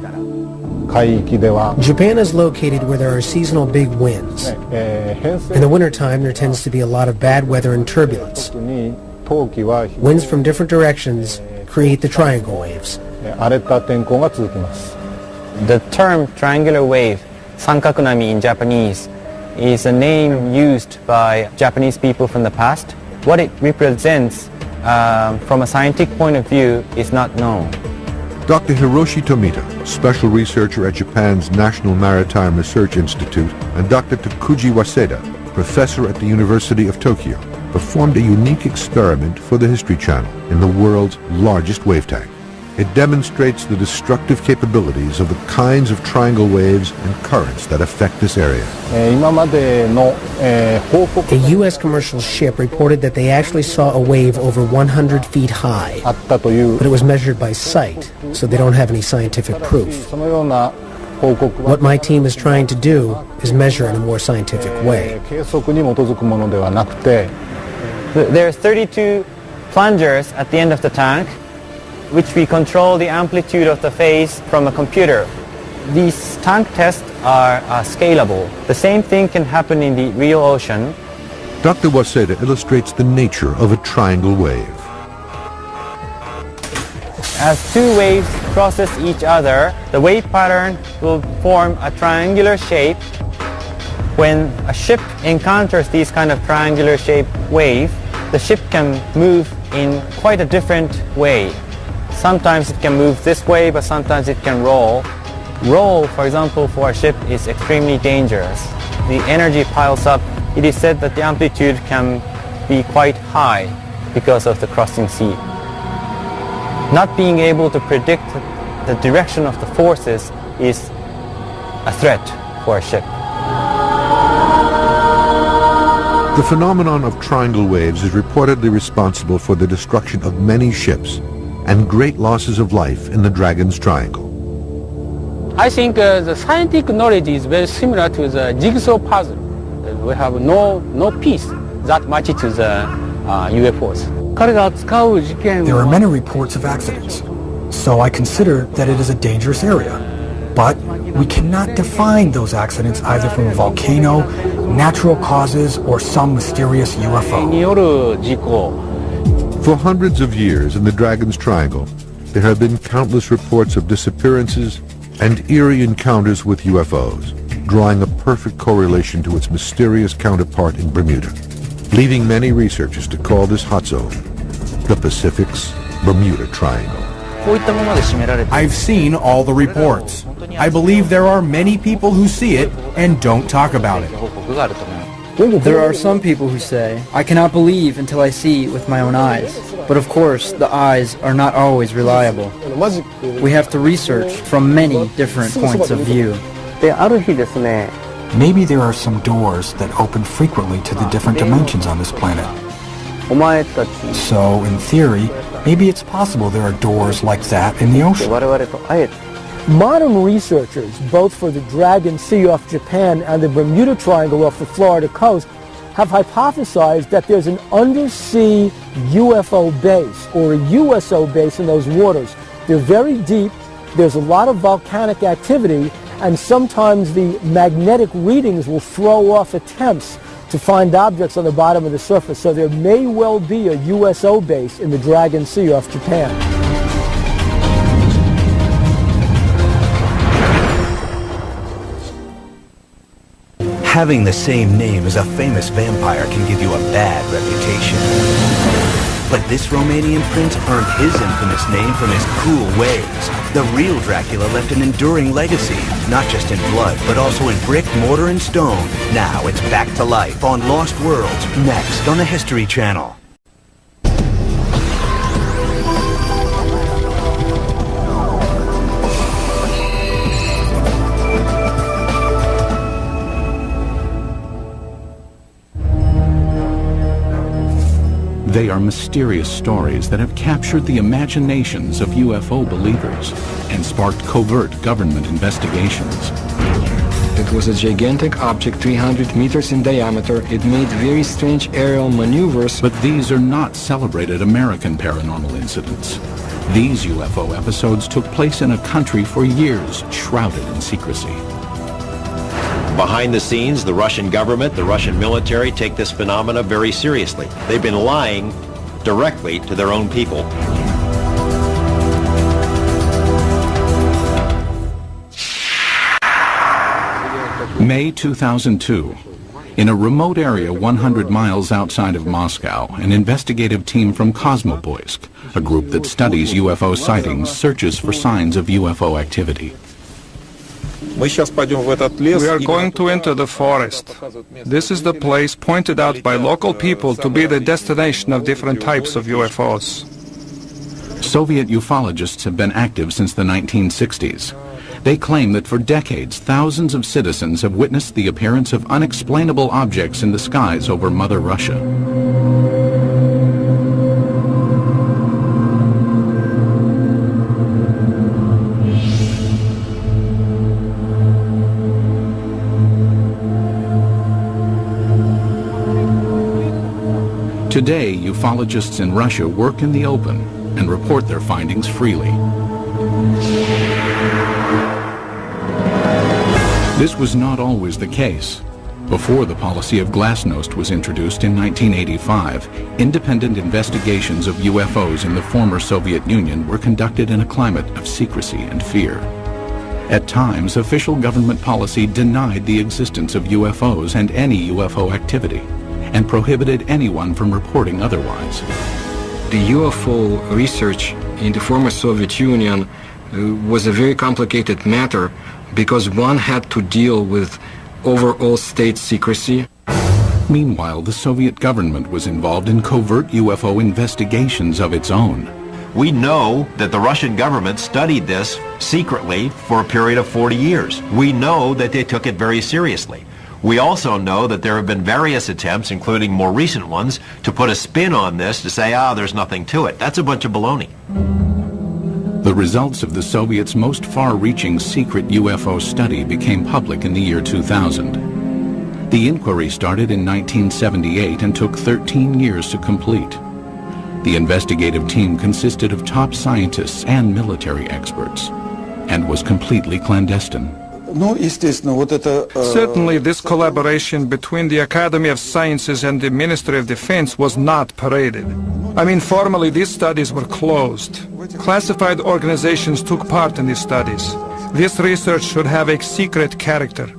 Japan is located where there are seasonal big winds. In the wintertime, there tends to be a lot of bad weather and turbulence. Winds from different directions create the triangle waves. The term triangular wave, sankakunami in Japanese, is a name used by Japanese people from the past. What it represents from a scientific point of view is not known. Dr. Hiroshi Tomita, special researcher at Japan's National Maritime Research Institute, and Dr. Takuji Waseda, professor at the University of Tokyo, performed a unique experiment for the History Channel in the world's largest wave tank. It demonstrates the destructive capabilities of the kinds of triangle waves and currents that affect this area. A U.S. commercial ship reported that they actually saw a wave over 100 feet high, but it was measured by sight, so they don't have any scientific proof. What my team is trying to do is measure in a more scientific way. There are 32 plungers at the end of the tank, which we control the amplitude of the phase from a computer. These tank tests are scalable. The same thing can happen in the real ocean. Dr. Waseda illustrates the nature of a triangle wave. As two waves crosses each other, the wave pattern will form a triangular shape. When a ship encounters these kind of triangular shaped wave, the ship can move in quite a different way. Sometimes it can move this way, but sometimes it can roll. Roll, for example, for a ship is extremely dangerous. The energy piles up. It is said that the amplitude can be quite high because of the crossing sea. Not being able to predict the direction of the forces is a threat for a ship. The phenomenon of triangle waves is reportedly responsible for the destruction of many ships and great losses of life in the Dragon's Triangle. I think the scientific knowledge is very similar to the jigsaw puzzle. We have no piece that matches the UFOs. There are many reports of accidents, so I consider that it is a dangerous area. But we cannot define those accidents either from a volcano, natural causes, or some mysterious UFO. For hundreds of years in the Dragon's Triangle, there have been countless reports of disappearances and eerie encounters with UFOs, drawing a perfect correlation to its mysterious counterpart in Bermuda, leading many researchers to call this hot zone the Pacific's Bermuda Triangle. I've seen all the reports. I believe there are many people who see it and don't talk about it. There are some people who say, I cannot believe until I see with my own eyes. But of course, the eyes are not always reliable. We have to research from many different points of view. Maybe there are some doors that open frequently to the different dimensions on this planet. So, in theory, maybe it's possible there are doors like that in the ocean. Modern researchers, both for the Dragon Sea off Japan and the Bermuda Triangle off the Florida coast, have hypothesized that there's an undersea UFO base or a USO base in those waters. They're very deep there's a lot of volcanic activity, and sometimes the magnetic readings will throw off attempts to find objects on the bottom of the surface. So there may well be a USO base in the Dragon Sea off Japan. Having the same name as a famous vampire can give you a bad reputation. But this Romanian prince earned his infamous name from his cool ways. The real Dracula left an enduring legacy, not just in blood, but also in brick, mortar, and stone. Now it's back to life on Lost Worlds, next on the History Channel. They are mysterious stories that have captured the imaginations of UFO believers and sparked covert government investigations. It was a gigantic object 300 meters in diameter. It made very strange aerial maneuvers. But these are not celebrated American paranormal incidents. These UFO episodes took place in a country for years, shrouded in secrecy. Behind the scenes, the Russian government, the Russian military take this phenomena very seriously. They've been lying directly to their own people. May 2002. In a remote area 100 miles outside of Moscow, an investigative team from Kosmoboysk, a group that studies UFO sightings, searches for signs of UFO activity. We are going to enter the forest. This is the place pointed out by local people to be the destination of different types of UFOs. Soviet ufologists have been active since the 1960s. They claim that for decades, thousands of citizens have witnessed the appearance of unexplainable objects in the skies over Mother Russia. Today, ufologists in Russia work in the open and report their findings freely. This was not always the case. Before the policy of glasnost was introduced in 1985, independent investigations of UFOs in the former Soviet Union were conducted in a climate of secrecy and fear. At times, official government policy denied the existence of UFOs and any UFO activity, and prohibited anyone from reporting otherwise. The UFO research in the former Soviet Union was a very complicated matter because one had to deal with overall state secrecy. Meanwhile, the Soviet government was involved in covert UFO investigations of its own. We know that the Russian government studied this secretly for a period of 40 years. We know that they took it very seriously. We also know that there have been various attempts, including more recent ones, to put a spin on this to say, there's nothing to it. That's a bunch of baloney. The results of the Soviets' most far-reaching secret UFO study became public in the year 2000. The inquiry started in 1978 and took 13 years to complete. The investigative team consisted of top scientists and military experts, and was completely clandestine. Certainly this collaboration between the Academy of Sciences and the Ministry of Defense was not paraded. I mean, formally these studies were closed. Classified organizations took part in these studies. This research should have a secret character.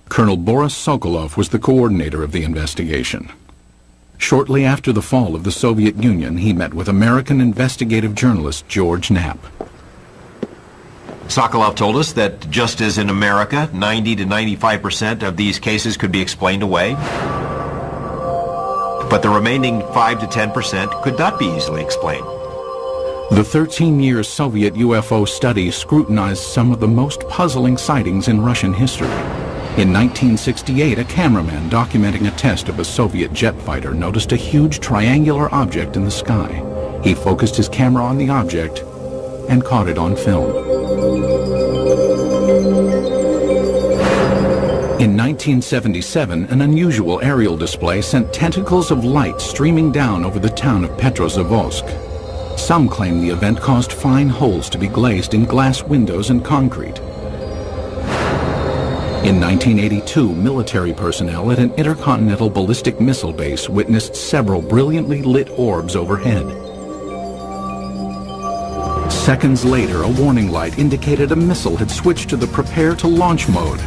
Colonel Boris Sokolov was the coordinator of the investigation. Shortly after the fall of the Soviet Union, he met with American investigative journalist George Knapp. Sokolov told us that just as in America, 90 to 95% of these cases could be explained away, but the remaining 5 to 10% could not be easily explained. The 13-year Soviet UFO study scrutinized some of the most puzzling sightings in Russian history. In 1968, a cameraman documenting a test of a Soviet jet fighter noticed a huge triangular object in the sky. He focused his camera on the object and caught it on film. In 1977, an unusual aerial display sent tentacles of light streaming down over the town of Petrozavodsk. Some claim the event caused fine holes to be glazed in glass windows and concrete. In 1982, military personnel at an intercontinental ballistic missile base witnessed several brilliantly lit orbs overhead. Seconds later, a warning light indicated a missile had switched to the prepare to launch mode.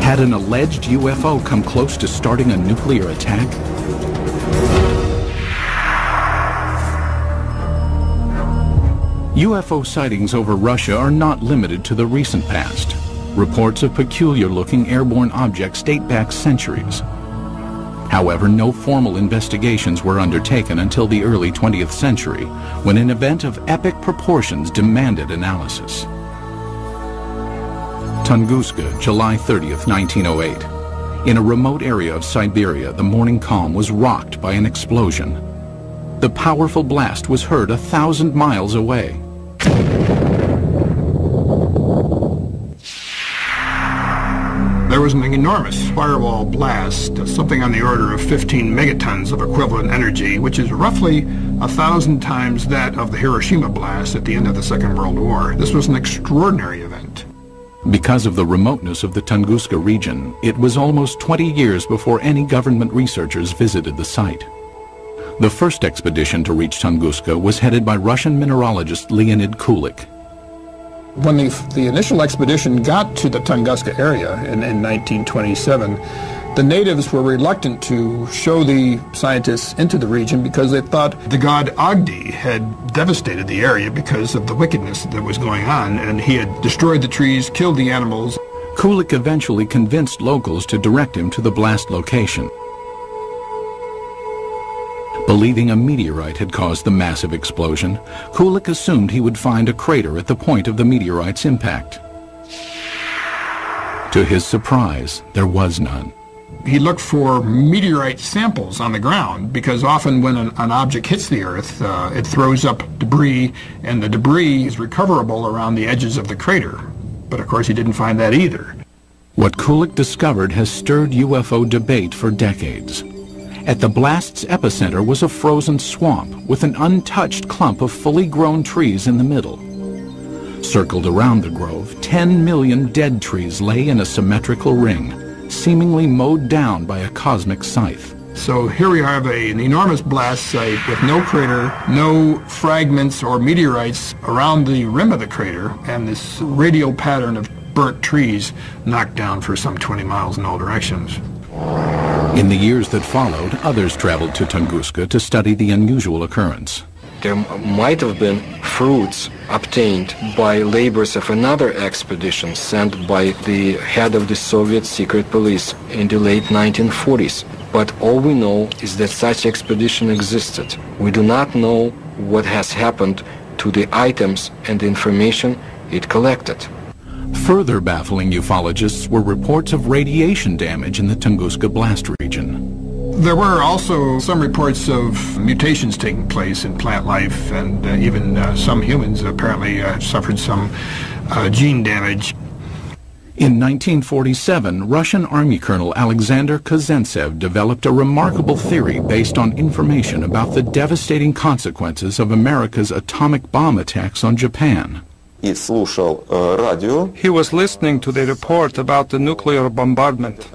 Had an alleged UFO come close to starting a nuclear attack? UFO sightings over Russia are not limited to the recent past. Reports of peculiar-looking airborne objects date back centuries. However, no formal investigations were undertaken until the early 20th century, when an event of epic proportions demanded analysis. Tunguska, July 30th, 1908. In a remote area of Siberia, the morning calm was rocked by an explosion. The powerful blast was heard 1,000 miles away. There was an enormous firewall blast, something on the order of 15 megatons of equivalent energy, which is roughly 1,000 times that of the Hiroshima blast at the end of the Second World War. This was an extraordinary event. Because of the remoteness of the Tunguska region, it was almost 20 years before any government researchers visited the site. The first expedition to reach Tunguska was headed by Russian mineralogist Leonid Kulik. When the initial expedition got to the Tunguska area in 1927, the natives were reluctant to show the scientists into the region because they thought the god Agdi had devastated the area because of the wickedness that was going on, and he had destroyed the trees, killed the animals. Kulik eventually convinced locals to direct him to the blast location. Believing a meteorite had caused the massive explosion, Kulik assumed he would find a crater at the point of the meteorite's impact. To his surprise, there was none. He looked for meteorite samples on the ground because often when an object hits the Earth, it throws up debris, and the debris is recoverable around the edges of the crater. But of course he didn't find that either. What Kulik discovered has stirred UFO debate for decades. At the blast's epicenter was a frozen swamp with an untouched clump of fully grown trees in the middle. Circled around the grove, 10 million dead trees lay in a symmetrical ring, seemingly mowed down by a cosmic scythe. So here we have an enormous blast site with no crater, no fragments or meteorites around the rim of the crater, and this radial pattern of burnt trees knocked down for some 20 miles in all directions. In the years that followed, others traveled to Tunguska to study the unusual occurrence. There might have been fruits obtained by labors of another expedition sent by the head of the Soviet secret police in the late 1940s. But all we know is that such expedition existed. We do not know what has happened to the items and the information it collected. Further baffling ufologists were reports of radiation damage in the Tunguska blast region. There were also some reports of mutations taking place in plant life, and even some humans apparently suffered some gene damage. In 1947, Russian Army Colonel Alexander Kazantsev developed a remarkable theory based on information about the devastating consequences of America's atomic bomb attacks on Japan. He was listening to the report about the nuclear bombardment.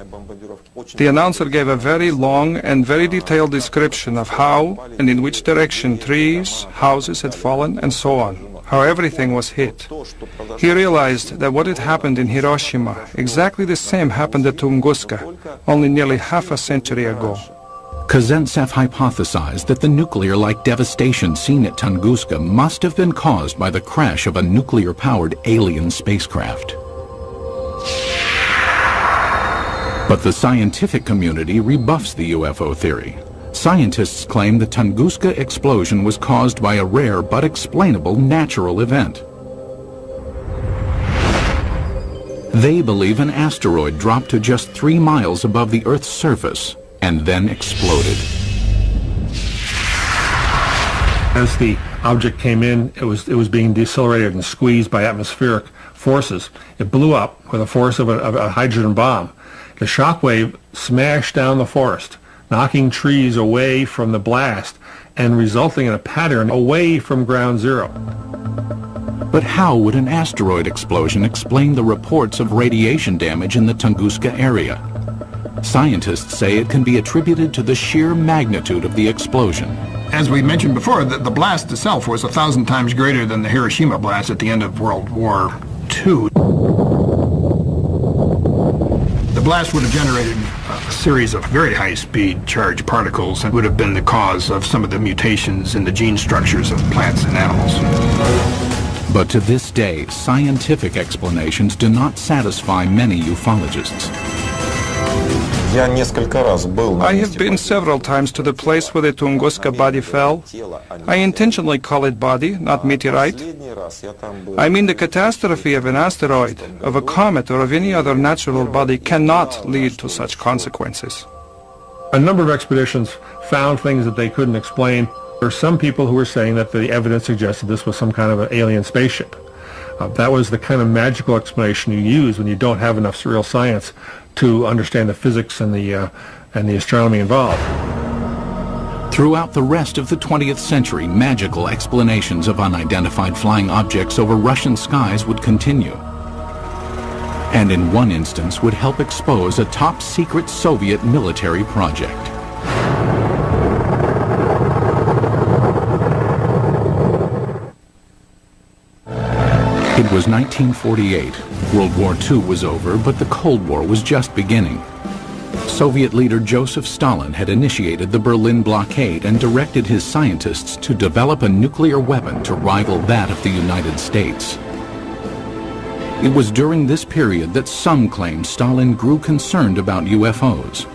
The announcer gave a very long and very detailed description of how and in which direction trees, houses had fallen, and so on, how everything was hit. He realized that what had happened in Hiroshima, exactly the same happened at Tunguska, only nearly half a century ago. Kazantsev hypothesized that the nuclear-like devastation seen at Tunguska must have been caused by the crash of a nuclear-powered alien spacecraft. But the scientific community rebuffs the UFO theory. Scientists claim the Tunguska explosion was caused by a rare but explainable natural event. They believe an asteroid dropped to just 3 miles above the Earth's surface and then exploded. As the object came in, it was being decelerated and squeezed by atmospheric forces. It blew up with the force of a hydrogen bomb. The shock wave smashed down the forest. knocking trees away from the blast and resulting in a pattern away from ground zero. But how would an asteroid explosion explain the reports of radiation damage in the Tunguska area? Scientists say it can be attributed to the sheer magnitude of the explosion. As we mentioned before, the blast itself was 1,000 times greater than the Hiroshima blast at the end of World War II. The blast would have generated a series of very high-speed charged particles and would have been the cause of some of the mutations in the gene structures of plants and animals. But to this day, scientific explanations do not satisfy many ufologists. I have been several times to the place where the Tunguska body fell. I intentionally call it body, not meteorite. I mean, the catastrophe of an asteroid, of a comet, or of any other natural body cannot lead to such consequences. A number of expeditions found things that they couldn't explain. There are some people who were saying that the evidence suggested this was some kind of an alien spaceship. That was the kind of magical explanation you use when you don't have enough real science to understand the physics and the astronomy involved. Throughout the rest of the 20th century, magical explanations of unidentified flying objects over Russian skies would continue. And in one instance would help expose a top-secret Soviet military project. It was 1948. World War II was over, but the Cold War was just beginning. Soviet leader Joseph Stalin had initiated the Berlin blockade and directed his scientists to develop a nuclear weapon to rival that of the United States. It was during this period that some claimed Stalin grew concerned about UFOs.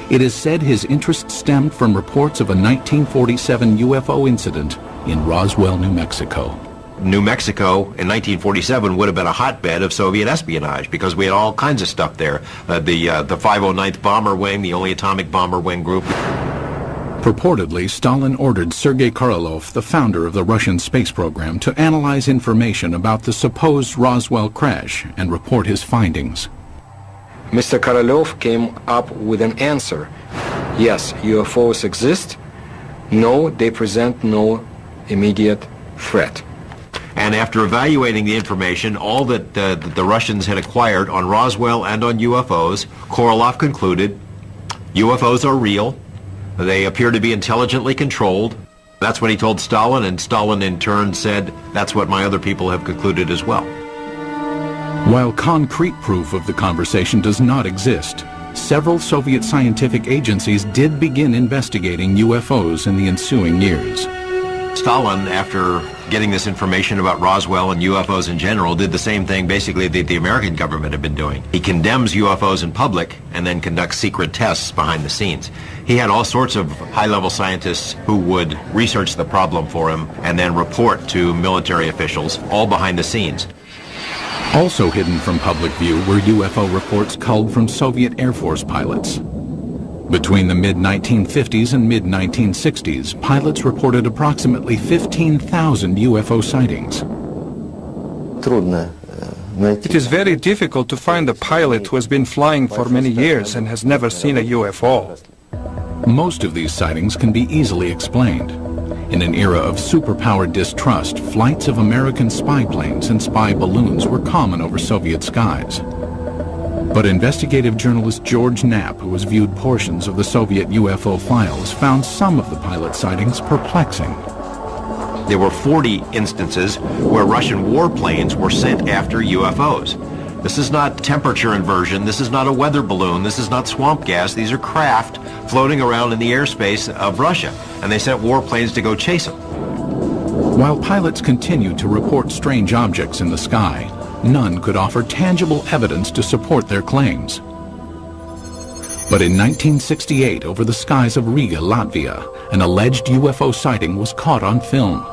It is said his interest stemmed from reports of a 1947 UFO incident in Roswell, New Mexico. New Mexico in 1947 would have been a hotbed of Soviet espionage because we had all kinds of stuff there. The 509th Bomber Wing, the only atomic bomber wing group. Purportedly, Stalin ordered Sergei Korolev, the founder of the Russian space program, to analyze information about the supposed Roswell crash and report his findings. Mr. Korolev came up with an answer. Yes, UFOs exist. No, they present no immediate threat. And after evaluating the information, all that the Russians had acquired on Roswell and on UFOs, Korolev concluded UFOs are real. They appear to be intelligently controlled. That's what he told Stalin, and Stalin in turn said, that's what my other people have concluded as well. While concrete proof of the conversation does not exist, several Soviet scientific agencies did begin investigating UFOs in the ensuing years. Stalin, after getting this information about Roswell and UFOs in general, did the same thing basically that the American government had been doing. He condemns UFOs in public and then conducts secret tests behind the scenes. He had all sorts of high-level scientists who would research the problem for him and then report to military officials, all behind the scenes. Also hidden from public view were UFO reports culled from Soviet Air Force pilots. Between the mid-1950s and mid-1960s, pilots reported approximately 15,000 UFO sightings. It is very difficult to find a pilot who has been flying for many years and has never seen a UFO. Most of these sightings can be easily explained. In an era of superpower distrust, flights of American spy planes and spy balloons were common over Soviet skies. But investigative journalist George Knapp, who has viewed portions of the Soviet UFO files, found some of the pilot sightings perplexing. There were 40 instances where Russian warplanes were sent after UFOs. This is not temperature inversion, this is not a weather balloon, this is not swamp gas, these are craft floating around in the airspace of Russia, and they sent warplanes to go chase them. While pilots continued to report strange objects in the sky, none could offer tangible evidence to support their claims. But in 1968, over the skies of Riga, Latvia, an alleged UFO sighting was caught on film.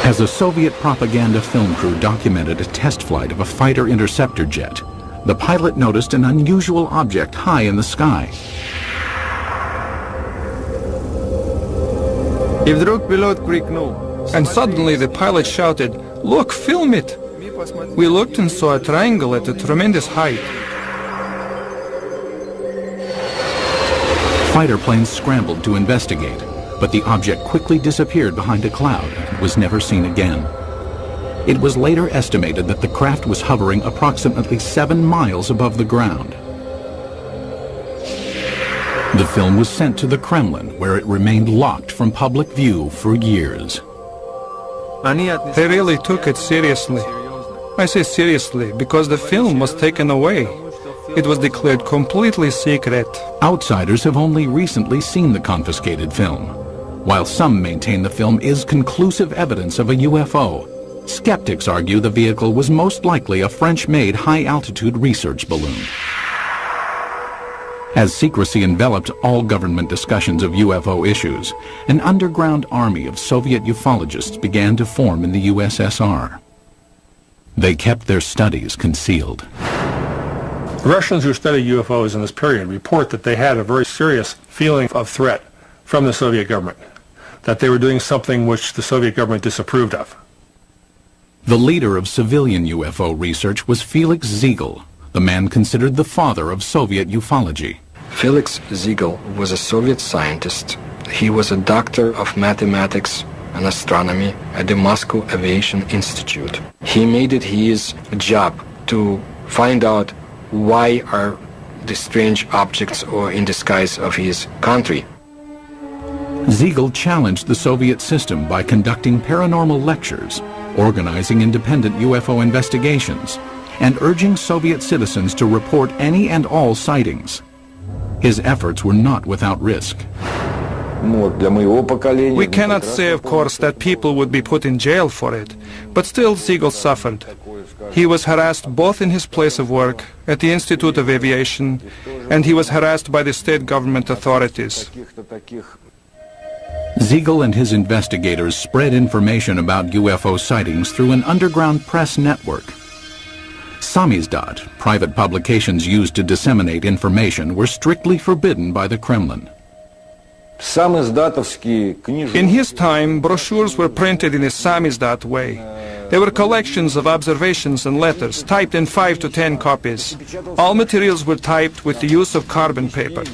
As a Soviet propaganda film crew documented a test flight of a fighter interceptor jet, the pilot noticed an unusual object high in the sky. And suddenly the pilot shouted, "Look, film it!" We looked and saw a triangle at a tremendous height. Fighter planes scrambled to investigate, but the object quickly disappeared behind a cloud and was never seen again. It was later estimated that the craft was hovering approximately 7 miles above the ground. The film was sent to the Kremlin, where it remained locked from public view for years. They really took it seriously. I say seriously because the film was taken away. It was declared completely secret. Outsiders have only recently seen the confiscated film. While some maintain the film is conclusive evidence of a UFO, skeptics argue the vehicle was most likely a French-made high-altitude research balloon. As secrecy enveloped all government discussions of UFO issues, an underground army of Soviet ufologists began to form in the USSR. They kept their studies concealed. The Russians who studied UFOs in this period report that they had a very serious feeling of threat from the Soviet government, that they were doing something which the Soviet government disapproved of. The leader of civilian UFO research was Felix Ziegel, the man considered the father of Soviet ufology. Felix Ziegel was a Soviet scientist. He was a doctor of mathematics and astronomy at the Moscow Aviation Institute. He made it his job to find out why are the strange objects or in the skies of his country. Ziegel challenged the Soviet system by conducting paranormal lectures, organizing independent UFO investigations, and urging Soviet citizens to report any and all sightings. His efforts were not without risk. We cannot say, of course, that people would be put in jail for it, but still Ziegel suffered. He was harassed both in his place of work, at the Institute of Aviation, and he was harassed by the state government authorities. Ziegel and his investigators spread information about UFO sightings through an underground press network. Samizdat, private publications used to disseminate information, were strictly forbidden by the Kremlin. In his time, brochures were printed in a samizdat way. They were collections of observations and letters, typed in 5 to 10 copies. All materials were typed with the use of carbon paper.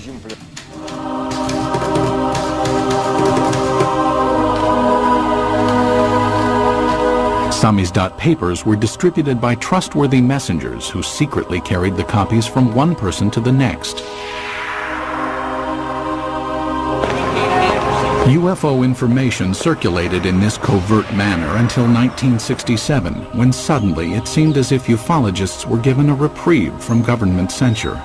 Samizdat papers were distributed by trustworthy messengers who secretly carried the copies from one person to the next. UFO information circulated in this covert manner until 1967, when suddenly it seemed as if ufologists were given a reprieve from government censure.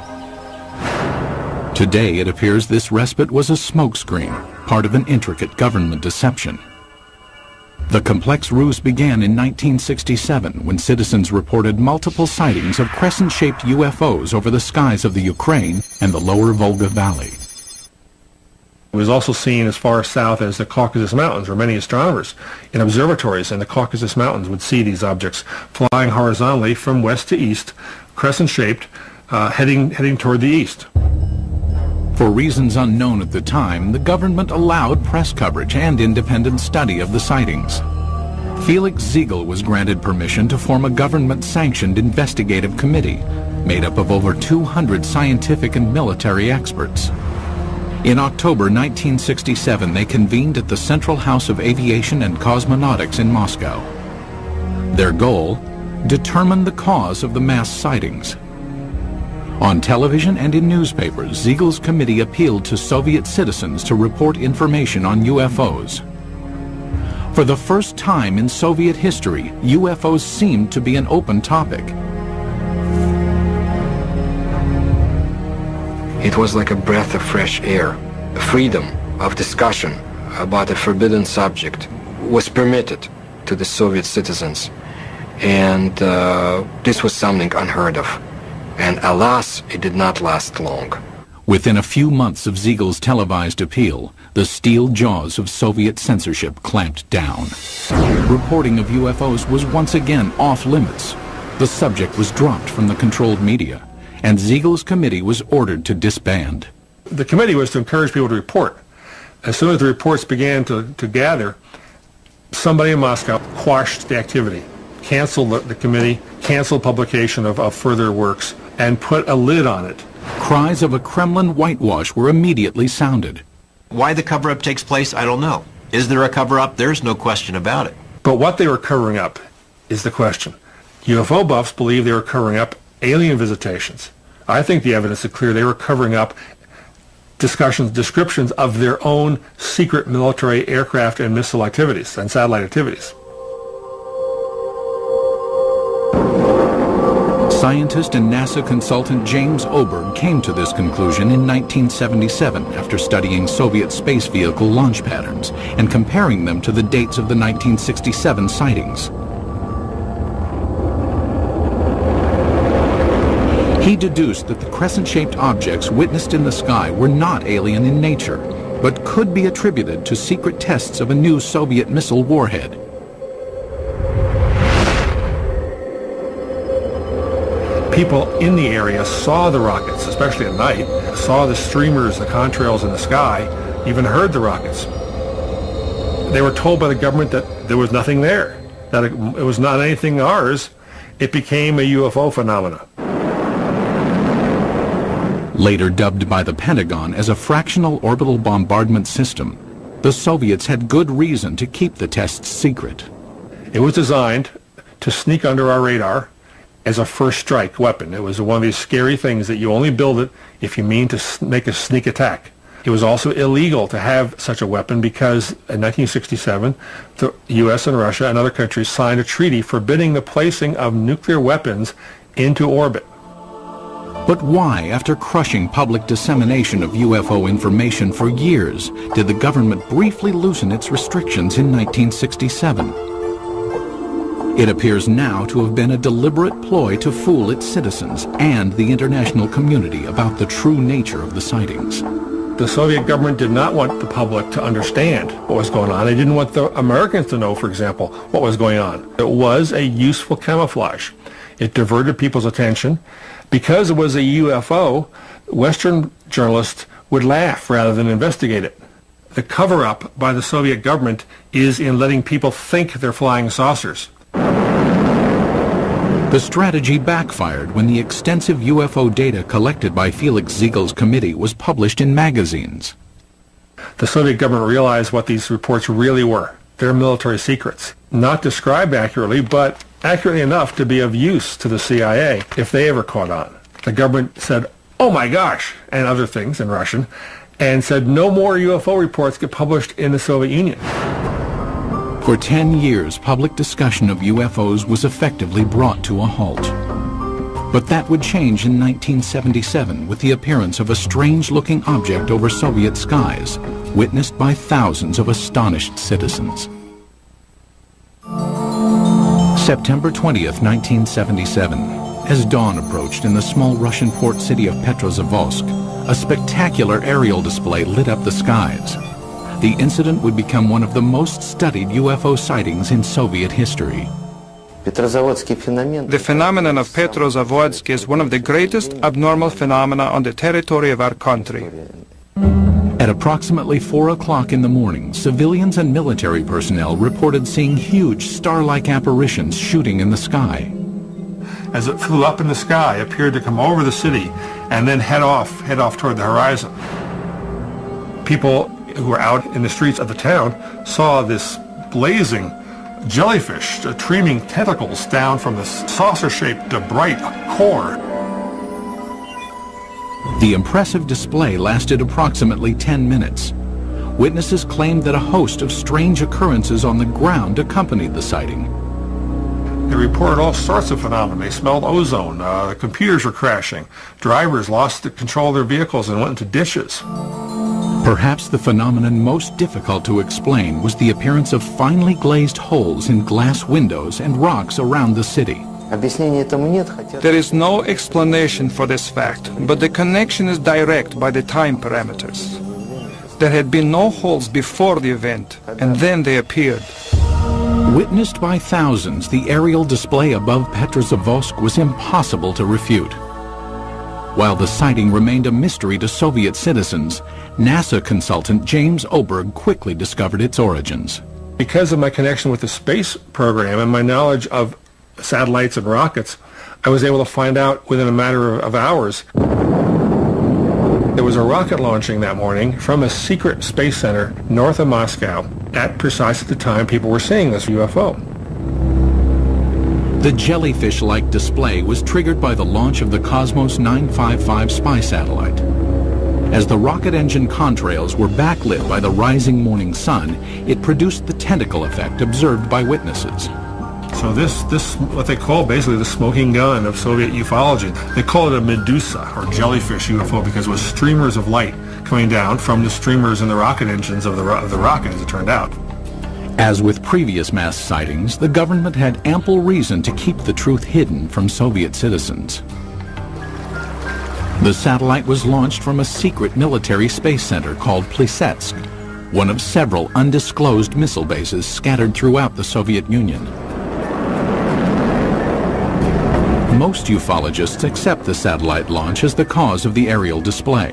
Today it appears this respite was a smokescreen, part of an intricate government deception. The complex ruse began in 1967 when citizens reported multiple sightings of crescent-shaped UFOs over the skies of the Ukraine and the lower Volga Valley. It was also seen as far south as the Caucasus Mountains, where many astronomers in observatories in the Caucasus Mountains would see these objects flying horizontally from west to east, crescent-shaped, heading toward the east. For reasons unknown at the time, the government allowed press coverage and independent study of the sightings. Felix Ziegel was granted permission to form a government-sanctioned investigative committee made up of over 200 scientific and military experts. In October 1967, they convened at the Central House of Aviation and Cosmonautics in Moscow. Their goal? Determine the cause of the mass sightings. On television and in newspapers, Ziegel's committee appealed to Soviet citizens to report information on UFOs. For the first time in Soviet history, UFOs seemed to be an open topic. It was like a breath of fresh air. Freedom of discussion about a forbidden subject was permitted to the Soviet citizens. And this was something unheard of. And alas, it did not last long. Within a few months of Ziegel's televised appeal, the steel jaws of Soviet censorship clamped down. Reporting of UFOs was once again off limits. The subject was dropped from the controlled media, and Ziegel's committee was ordered to disband. The committee was to encourage people to report. As soon as the reports began to gather, somebody in Moscow quashed the activity, canceled the committee, canceled publication of further works, and put a lid on it. Cries of a Kremlin whitewash were immediately sounded. Why the cover-up takes place, I don't know. Is there a cover-up? There's no question about it. But what they were covering up is the question. UFO buffs believe they were covering up alien visitations. I think the evidence is clear they were covering up descriptions of their own secret military aircraft and missile activities and satellite activities. Scientist and NASA consultant James Oberg came to this conclusion in 1977 after studying Soviet space vehicle launch patterns and comparing them to the dates of the 1967 sightings. He deduced that the crescent-shaped objects witnessed in the sky were not alien in nature, but could be attributed to secret tests of a new Soviet missile warhead. People in the area saw the rockets, especially at night, saw the streamers, the contrails in the sky, even heard the rockets. They were told by the government that there was nothing there, that it was not anything ours. It became a UFO phenomena. Later dubbed by the Pentagon as a fractional orbital bombardment system, the Soviets had good reason to keep the tests secret. It was designed to sneak under our radar as a first strike weapon. It was one of these scary things that you only build it if you mean to make a sneak attack. It was also illegal to have such a weapon because in 1967, the U.S. and Russia and other countries signed a treaty forbidding the placing of nuclear weapons into orbit. But why, after crushing public dissemination of UFO information for years, did the government briefly loosen its restrictions in 1967? It appears now to have been a deliberate ploy to fool its citizens and the international community about the true nature of the sightings. The Soviet government did not want the public to understand what was going on. They didn't want the Americans to know, for example, what was going on. It was a useful camouflage. It diverted people's attention. Because it was a UFO, Western journalists would laugh rather than investigate it. The cover-up by the Soviet government is in letting people think they're flying saucers. The strategy backfired when the extensive UFO data collected by Felix Ziegel's committee was published in magazines. The Soviet government realized what these reports really were. They're military secrets. Not described accurately, but accurately enough to be of use to the CIA if they ever caught on. The government said, "Oh my gosh," and other things in Russian, and said no more UFO reports get published in the Soviet Union. For 10 years, public discussion of UFOs was effectively brought to a halt. But that would change in 1977 with the appearance of a strange-looking object over Soviet skies, witnessed by thousands of astonished citizens. September 20th, 1977. As dawn approached in the small Russian port city of Petrozavodsk, a spectacular aerial display lit up the skies. The incident would become one of the most studied UFO sightings in Soviet history. The phenomenon of Petrozavodsk is one of the greatest abnormal phenomena on the territory of our country. At approximately 4 o'clock in the morning, civilians and military personnel reported seeing huge star-like apparitions shooting in the sky. As it flew up in the sky, it appeared to come over the city and then head off toward the horizon. People who were out in the streets of the town saw this blazing jellyfish streaming tentacles down from the saucer-shaped bright core. The impressive display lasted approximately 10 minutes. Witnesses claimed that a host of strange occurrences on the ground accompanied the sighting. They reported all sorts of phenomena. They smelled ozone, computers were crashing, drivers lost control of their vehicles and went into ditches. Perhaps the phenomenon most difficult to explain was the appearance of finely glazed holes in glass windows and rocks around the city. There is no explanation for this fact, but the connection is direct by the time parameters. There had been no holes before the event, and then they appeared. Witnessed by thousands, the aerial display above Petrozavodsk was impossible to refute. While the sighting remained a mystery to Soviet citizens, NASA consultant James Oberg quickly discovered its origins. Because of my connection with the space program and my knowledge of satellites and rockets, I was able to find out within a matter of hours There was a rocket launching that morning from a secret space center north of Moscow at precisely the time people were seeing this UFO. The jellyfish-like display was triggered by the launch of the Cosmos 955 spy satellite. As the rocket engine contrails were backlit by the rising morning sun, it produced the tentacle effect observed by witnesses. So this what they call basically the smoking gun of Soviet ufology. They call it a Medusa, or jellyfish UFO, because it was streamers of light coming down from the streamers in the rocket engines of the rocket, as it turned out. As with previous mass sightings, the government had ample reason to keep the truth hidden from Soviet citizens. The satellite was launched from a secret military space center called Plesetsk, one of several undisclosed missile bases scattered throughout the Soviet Union. Most ufologists accept the satellite launch as the cause of the aerial display,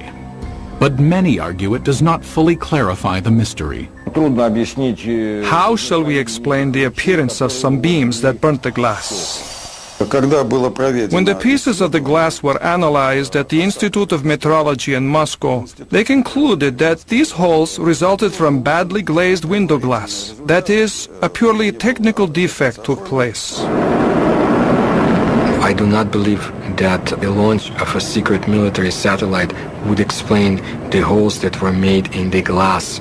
but many argue it does not fully clarify the mystery. How shall we explain the appearance of some beams that burnt the glass? When the pieces of the glass were analyzed at the Institute of Metrology in Moscow, they concluded that these holes resulted from badly glazed window glass. That is, a purely technical defect took place. I do not believe that the launch of a secret military satellite would explain the holes that were made in the glass.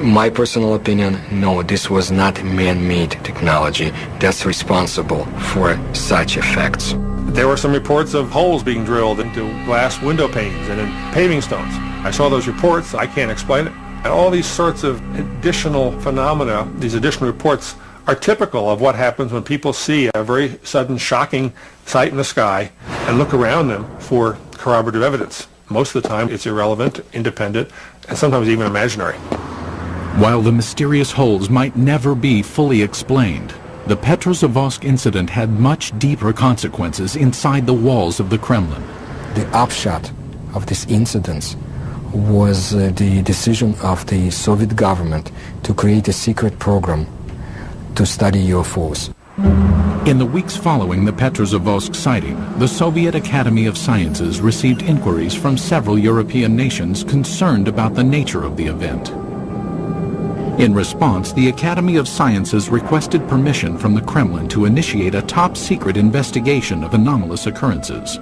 My personal opinion, no, this was not man-made technology that's responsible for such effects. There were some reports of holes being drilled into glass window panes and in paving stones. I saw those reports. I can't explain it. And all these sorts of additional phenomena, these additional reports, are typical of what happens when people see a very sudden, shocking sight in the sky and look around them for corroborative evidence. Most of the time, it's irrelevant, independent, and sometimes even imaginary. While the mysterious holes might never be fully explained, the Petrozavodsk incident had much deeper consequences inside the walls of the Kremlin. The upshot of this incident was the decision of the Soviet government to create a secret program to study UFOs. In the weeks following the Petrozavodsk sighting, the Soviet Academy of Sciences received inquiries from several European nations concerned about the nature of the event. In response, the Academy of Sciences requested permission from the Kremlin to initiate a top-secret investigation of anomalous occurrences.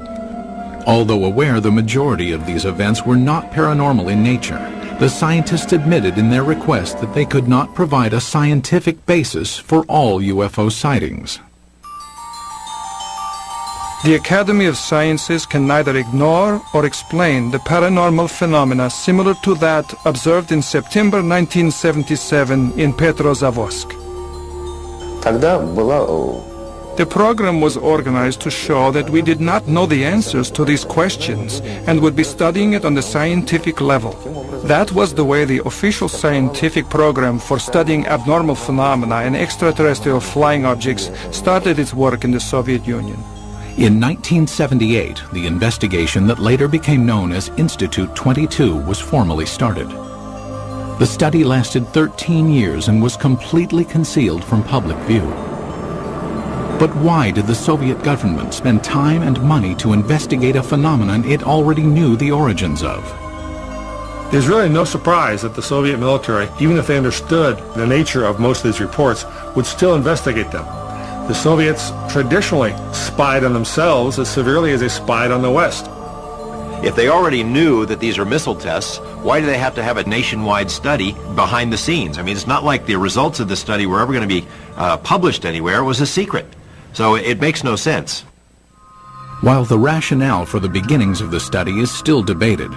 Although aware the majority of these events were not paranormal in nature, the scientists admitted in their request that they could not provide a scientific basis for all UFO sightings. The Academy of Sciences can neither ignore or explain the paranormal phenomena similar to that observed in September 1977 in Petrozavodsk. The program was organized to show that we did not know the answers to these questions and would be studying it on the scientific level. That was the way the official scientific program for studying abnormal phenomena and extraterrestrial flying objects started its work in the Soviet Union. In 1978, the investigation that later became known as Institute 22 was formally started. The study lasted 13 years and was completely concealed from public view. But why did the Soviet government spend time and money to investigate a phenomenon it already knew the origins of? There's really no surprise that the Soviet military, even if they understood the nature of most of these reports, would still investigate them. The Soviets traditionally spied on themselves as severely as they spied on the West. If they already knew that these are missile tests, why do they have to have a nationwide study behind the scenes? I mean, it's not like the results of the study were ever going to be published anywhere. It was a secret. So it makes no sense. While the rationale for the beginnings of the study is still debated,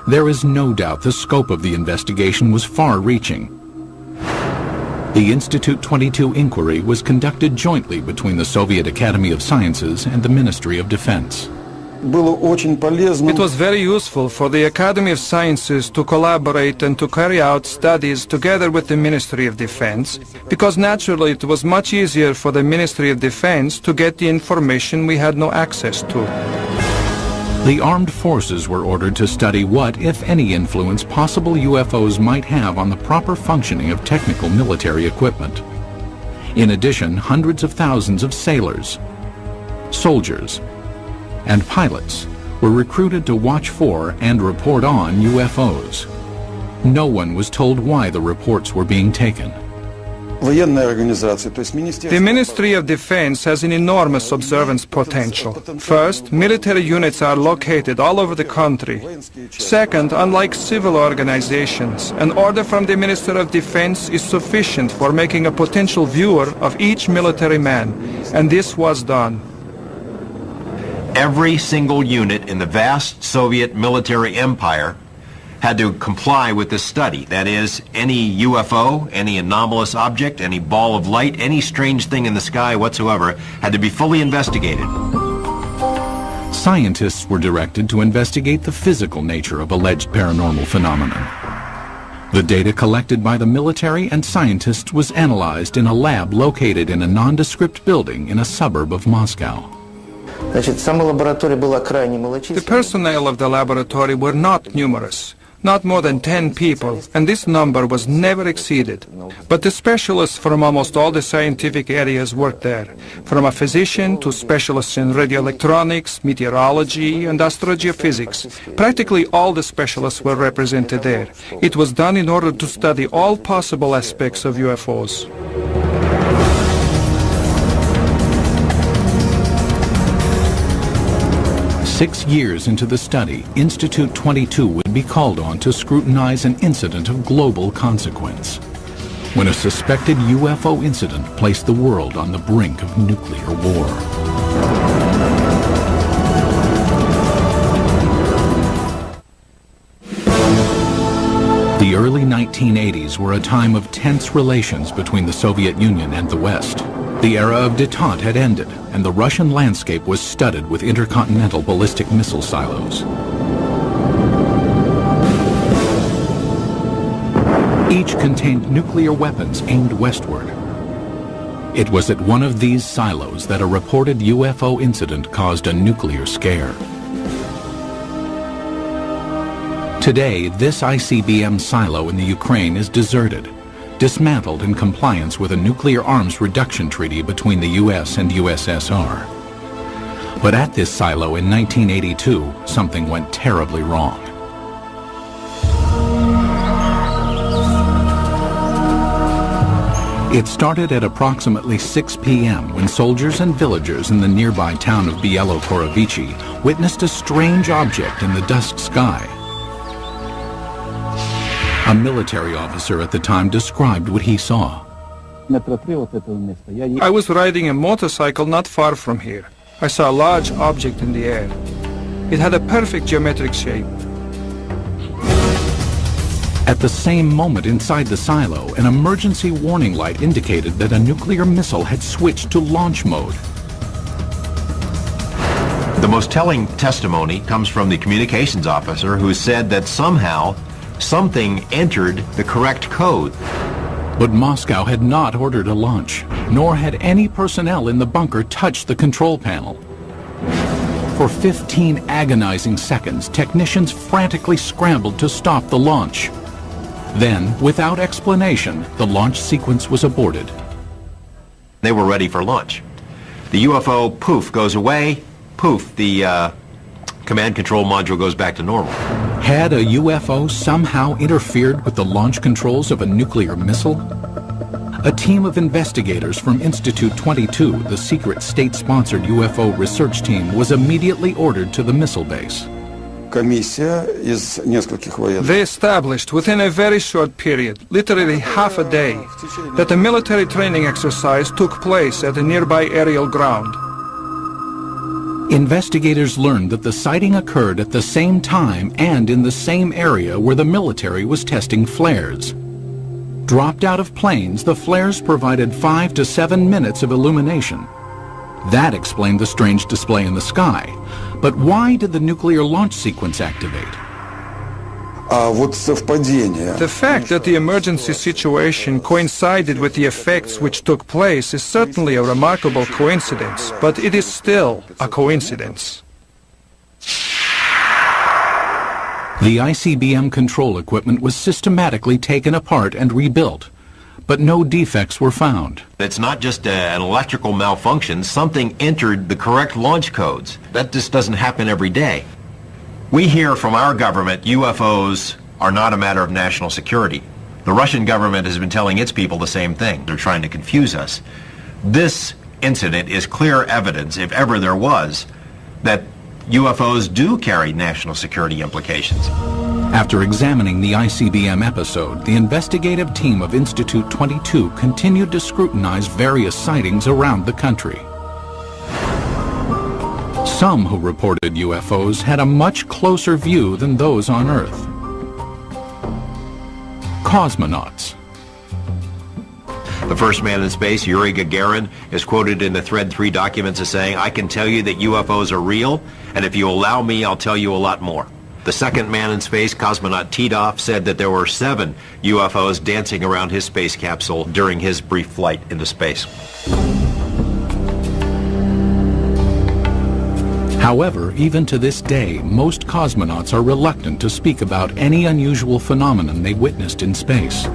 there is no doubt the scope of the investigation was far-reaching. The Institute 22 inquiry was conducted jointly between the Soviet Academy of Sciences and the Ministry of Defense. It was very useful for the Academy of Sciences to collaborate and to carry out studies together with the Ministry of Defense, because naturally it was much easier for the Ministry of Defense to get the information we had no access to. The armed forces were ordered to study what, if any, influence possible UFOs might have on the proper functioning of technical military equipment. In addition, hundreds of thousands of sailors, soldiers, and pilots were recruited to watch for and report on UFOs. No one was told why the reports were being taken. The Ministry of Defense has an enormous observance potential. First, military units are located all over the country. Second, unlike civil organizations, an order from the Minister of Defense is sufficient for making a potential viewer of each military man, and this was done. Every single unit in the vast Soviet military empire had to comply with this study. That is, any UFO, any anomalous object, any ball of light, any strange thing in the sky whatsoever had to be fully investigated. Scientists were directed to investigate the physical nature of alleged paranormal phenomenon. The data collected by the military and scientists was analyzed in a lab located in a nondescript building in a suburb of Moscow. The personnel of the laboratory were not numerous. Not more than 10 people, and this number was never exceeded. But the specialists from almost all the scientific areas worked there, from a physician to specialists in radioelectronics, meteorology, and astrogeophysics. Practically all the specialists were represented there. It was done in order to study all possible aspects of UFOs. Six years into the study, Institute 22 would be called on to scrutinize an incident of global consequence, when a suspected UFO incident placed the world on the brink of nuclear war. The early 1980s were a time of tense relations between the Soviet Union and the West. The era of détente had ended, and the Russian landscape was studded with intercontinental ballistic missile silos. Each contained nuclear weapons aimed westward. It was at one of these silos that a reported UFO incident caused a nuclear scare. Today, this ICBM silo in the Ukraine is deserted, dismantled in compliance with a nuclear arms reduction treaty between the U.S. and USSR. But at this silo in 1982, something went terribly wrong. It started at approximately 6 p.m. when soldiers and villagers in the nearby town of Bielo-Korovichi witnessed a strange object in the dusk sky. A military officer at the time described what he saw. I was riding a motorcycle not far from here. I saw a large object in the air. It had a perfect geometric shape. At the same moment inside the silo, an emergency warning light indicated that a nuclear missile had switched to launch mode. The most telling testimony comes from the communications officer who said that somehow something entered the correct code. But Moscow had not ordered a launch, nor had any personnel in the bunker touched the control panel. For 15 agonizing seconds, technicians frantically scrambled to stop the launch. Then, without explanation, the launch sequence was aborted. They were ready for launch. The UFO, poof, goes away. Poof, the command control module goes back to normal. Had a UFO somehow interfered with the launch controls of a nuclear missile? A team of investigators from Institute 22, the secret state-sponsored UFO research team, was immediately ordered to the missile base. They established within a very short period, literally half a day, that a military training exercise took place at a nearby aerial ground. Investigators learned that the sighting occurred at the same time and in the same area where the military was testing flares. Dropped out of planes, the flares provided 5 to 7 minutes of illumination. That explained the strange display in the sky. But why did the nuclear launch sequence activate? The fact that the emergency situation coincided with the effects which took place is certainly a remarkable coincidence, but it is still a coincidence. The ICBM control equipment was systematically taken apart and rebuilt, but no defects were found. It's not just an electrical malfunction. Something entered the correct launch codes. That just doesn't happen every day. We hear from our government UFOs are not a matter of national security. The Russian government has been telling its people the same thing. They're trying to confuse us. This incident is clear evidence, if ever there was, that UFOs do carry national security implications. After examining the ICBM episode, the investigative team of Institute 22 continued to scrutinize various sightings around the country. Some who reported UFOs had a much closer view than those on Earth. Cosmonauts. The first man in space, Yuri Gagarin, is quoted in the Thread 3 documents as saying, "I can tell you that UFOs are real, and if you allow me, I'll tell you a lot more." The second man in space, cosmonaut Titov, said that there were 7 UFOs dancing around his space capsule during his brief flight into space. However, even to this day, most cosmonauts are reluctant to speak about any unusual phenomenon they witnessed in space.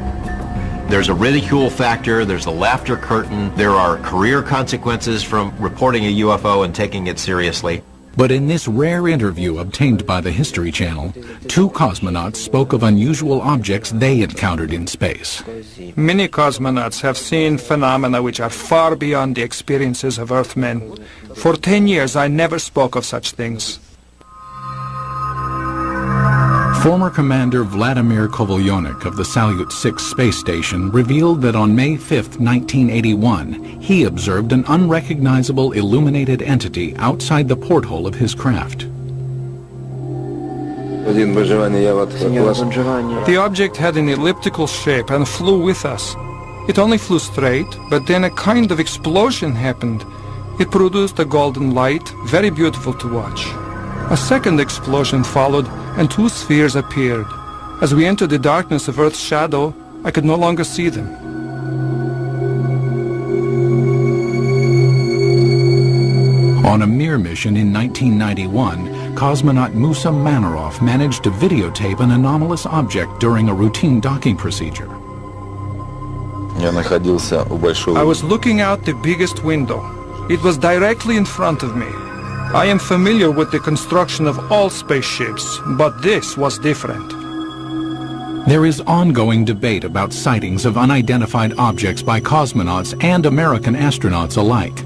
There's a ridicule factor, there's a laughter curtain, there are career consequences from reporting a UFO and taking it seriously. But in this rare interview obtained by the History Channel, 2 cosmonauts spoke of unusual objects they encountered in space. Many cosmonauts have seen phenomena which are far beyond the experiences of Earthmen. For 10 years, I never spoke of such things. Former Commander Vladimir Kovalyonik of the Salyut 6 space station revealed that on May 5, 1981, he observed an unrecognizable illuminated entity outside the porthole of his craft. The object had an elliptical shape and flew with us. It only flew straight, but then a kind of explosion happened. It produced a golden light, very beautiful to watch. A second explosion followed, and 2 spheres appeared. As we entered the darkness of Earth's shadow, I could no longer see them. On a Mir mission in 1991, cosmonaut Musa Manarov managed to videotape an anomalous object during a routine docking procedure. I was looking out the biggest window. It was directly in front of me. I am familiar with the construction of all spaceships, but this was different. There is ongoing debate about sightings of unidentified objects by cosmonauts and American astronauts alike.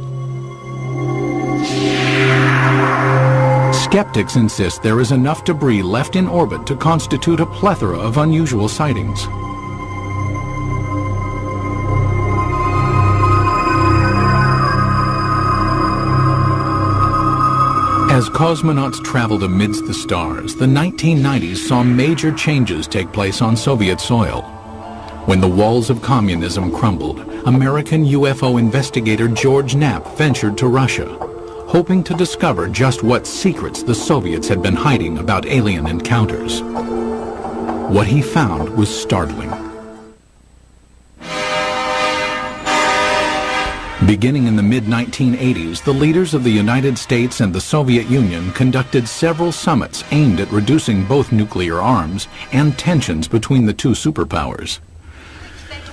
Skeptics insist there is enough debris left in orbit to constitute a plethora of unusual sightings. As cosmonauts traveled amidst the stars, the 1990s saw major changes take place on Soviet soil. When the walls of communism crumbled, American UFO investigator George Knapp ventured to Russia, hoping to discover just what secrets the Soviets had been hiding about alien encounters. What he found was startling. Beginning in the mid-1980s, the leaders of the United States and the Soviet Union conducted several summits aimed at reducing both nuclear arms and tensions between the 2 superpowers.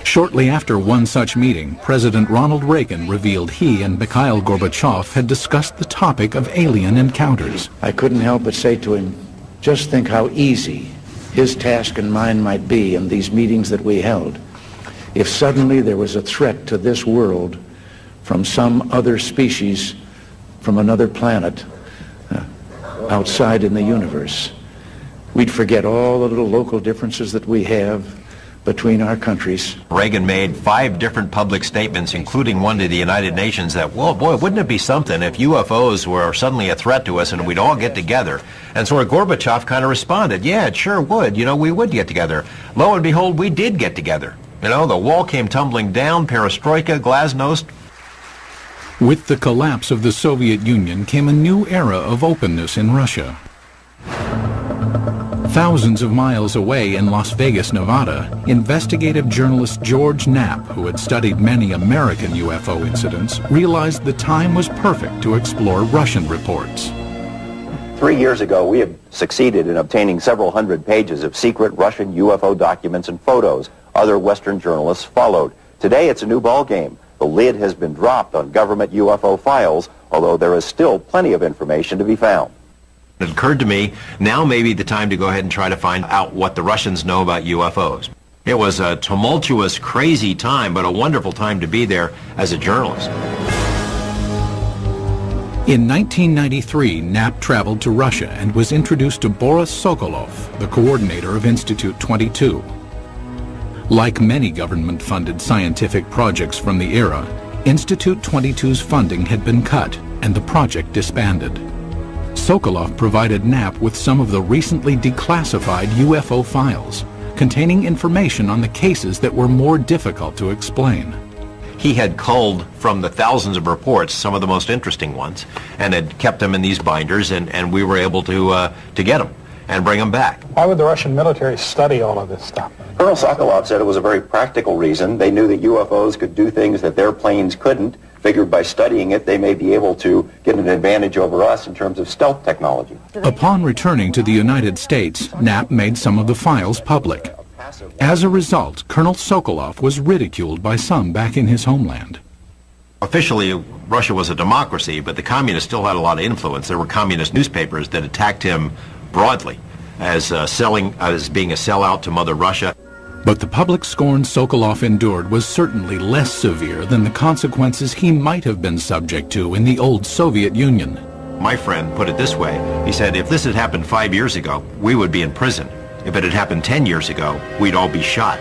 Shortly after one such meeting, President Ronald Reagan revealed he and Mikhail Gorbachev had discussed the topic of alien encounters. I couldn't help but say to him, just think how easy his task and mine might be in these meetings that we held if suddenly there was a threat to this world from some other species, from another planet, outside in the universe. We'd forget all the little local differences that we have between our countries. Reagan made 5 different public statements, including one to the United Nations, that, well, boy, wouldn't it be something if UFOs were suddenly a threat to us and we'd all get together? And so Gorbachev kind of responded, yeah, it sure would. You know, we would get together. Lo and behold, we did get together. You know, the wall came tumbling down, perestroika, glasnost. With the collapse of the Soviet Union came a new era of openness in Russia. Thousands of miles away in Las Vegas, Nevada, investigative journalist George Knapp, who had studied many American UFO incidents, realized the time was perfect to explore Russian reports. 3 years ago, we have succeeded in obtaining several hundred pages of secret Russian UFO documents and photos. Other Western journalists followed. Today, it's a new ballgame. The lid has been dropped on government UFO files, although there is still plenty of information to be found. It occurred to me, now may be the time to go ahead and try to find out what the Russians know about UFOs. It was a tumultuous, crazy time, but a wonderful time to be there as a journalist. In 1993, Knapp traveled to Russia and was introduced to Boris Sokolov, the coordinator of Institute 22. Like many government-funded scientific projects from the era, Institute 22's funding had been cut and the project disbanded. Sokolov provided Knapp with some of the recently declassified UFO files, containing information on the cases that were more difficult to explain. He had culled from the thousands of reports some of the most interesting ones and had kept them in these binders, and we were able to get them and bring them back. Why would the Russian military study all of this stuff? Colonel Sokolov said it was a very practical reason. They knew that UFOs could do things that their planes couldn't. Figured by studying it, they may be able to get an advantage over us in terms of stealth technology. Upon returning to the United States, Knapp made some of the files public. As a result, Colonel Sokolov was ridiculed by some back in his homeland. Officially, Russia was a democracy, but the communists still had a lot of influence. There were communist newspapers that attacked him broadly as being a sellout to Mother Russia. But the public scorn Sokolov endured was certainly less severe than the consequences he might have been subject to in the old Soviet Union. My friend put it this way. He said, if this had happened 5 years ago, we would be in prison. If it had happened 10 years ago, we'd all be shot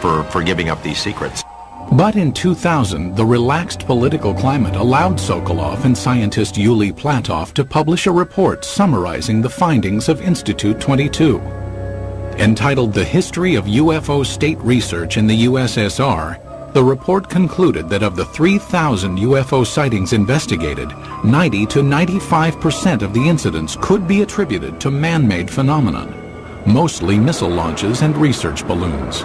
for giving up these secrets. But in 2000, the relaxed political climate allowed Sokolov and scientist Yuli Platov to publish a report summarizing the findings of Institute 22. Entitled The History of UFO State Research in the USSR, the report concluded that of the 3,000 UFO sightings investigated, 90 to 95% of the incidents could be attributed to man-made phenomenon, mostly missile launches and research balloons.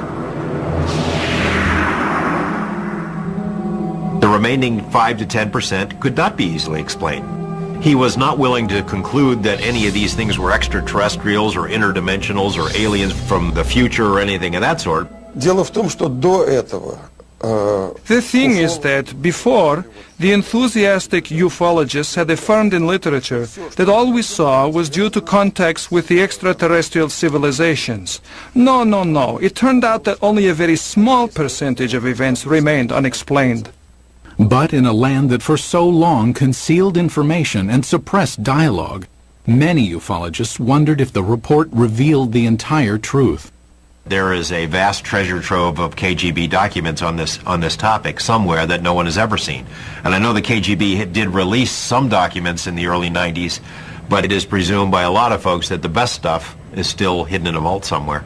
The remaining 5 to 10% could not be easily explained. He was not willing to conclude that any of these things were extraterrestrials or interdimensionals or aliens from the future or anything of that sort. The thing is that before, the enthusiastic ufologists had affirmed in literature that all we saw was due to contacts with the extraterrestrial civilizations. No. It turned out that only a very small percentage of events remained unexplained. But in a land that for so long concealed information and suppressed dialogue, many ufologists wondered if the report revealed the entire truth. There is a vast treasure trove of KGB documents on this topic somewhere that no one has ever seen. And I know the KGB did release some documents in the early 90s, but it is presumed by a lot of folks that the best stuff is still hidden in a vault somewhere.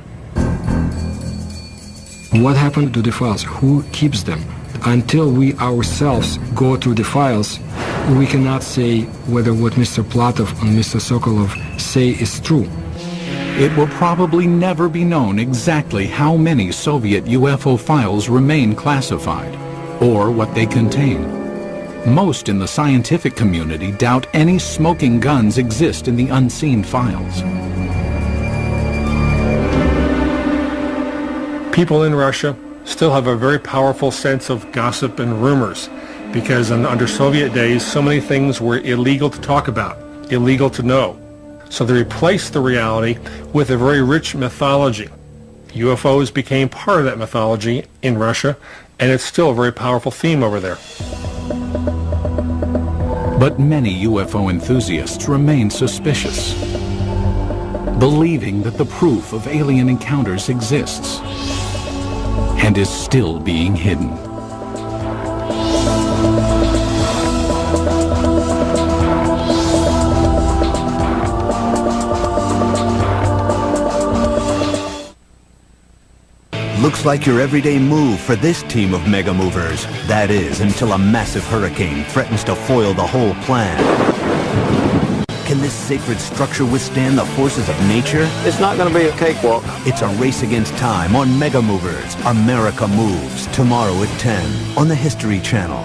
What happened to the files? Who keeps them? Until we ourselves go through the files, we cannot say whether what Mr. Platov and Mr. Sokolov say is true. It will probably never be known exactly how many Soviet UFO files remain classified, or what they contain. Most in the scientific community doubt any smoking guns exist in the unseen files. People in Russia still have a very powerful sense of gossip and rumors, because under Soviet days, so many things were illegal to talk about, illegal to know. So they replaced the reality with a very rich mythology. UFOs became part of that mythology in Russia, and it's still a very powerful theme over there. But many UFO enthusiasts remain suspicious, believing that the proof of alien encounters exists and is still being hidden. Looks like your everyday move for this team of mega movers. That is, until a massive hurricane threatens to foil the whole plan. Can this sacred structure withstand the forces of nature? It's not going to be a cakewalk. It's a race against time on Mega Movers. America Moves, tomorrow at 10 on the History Channel.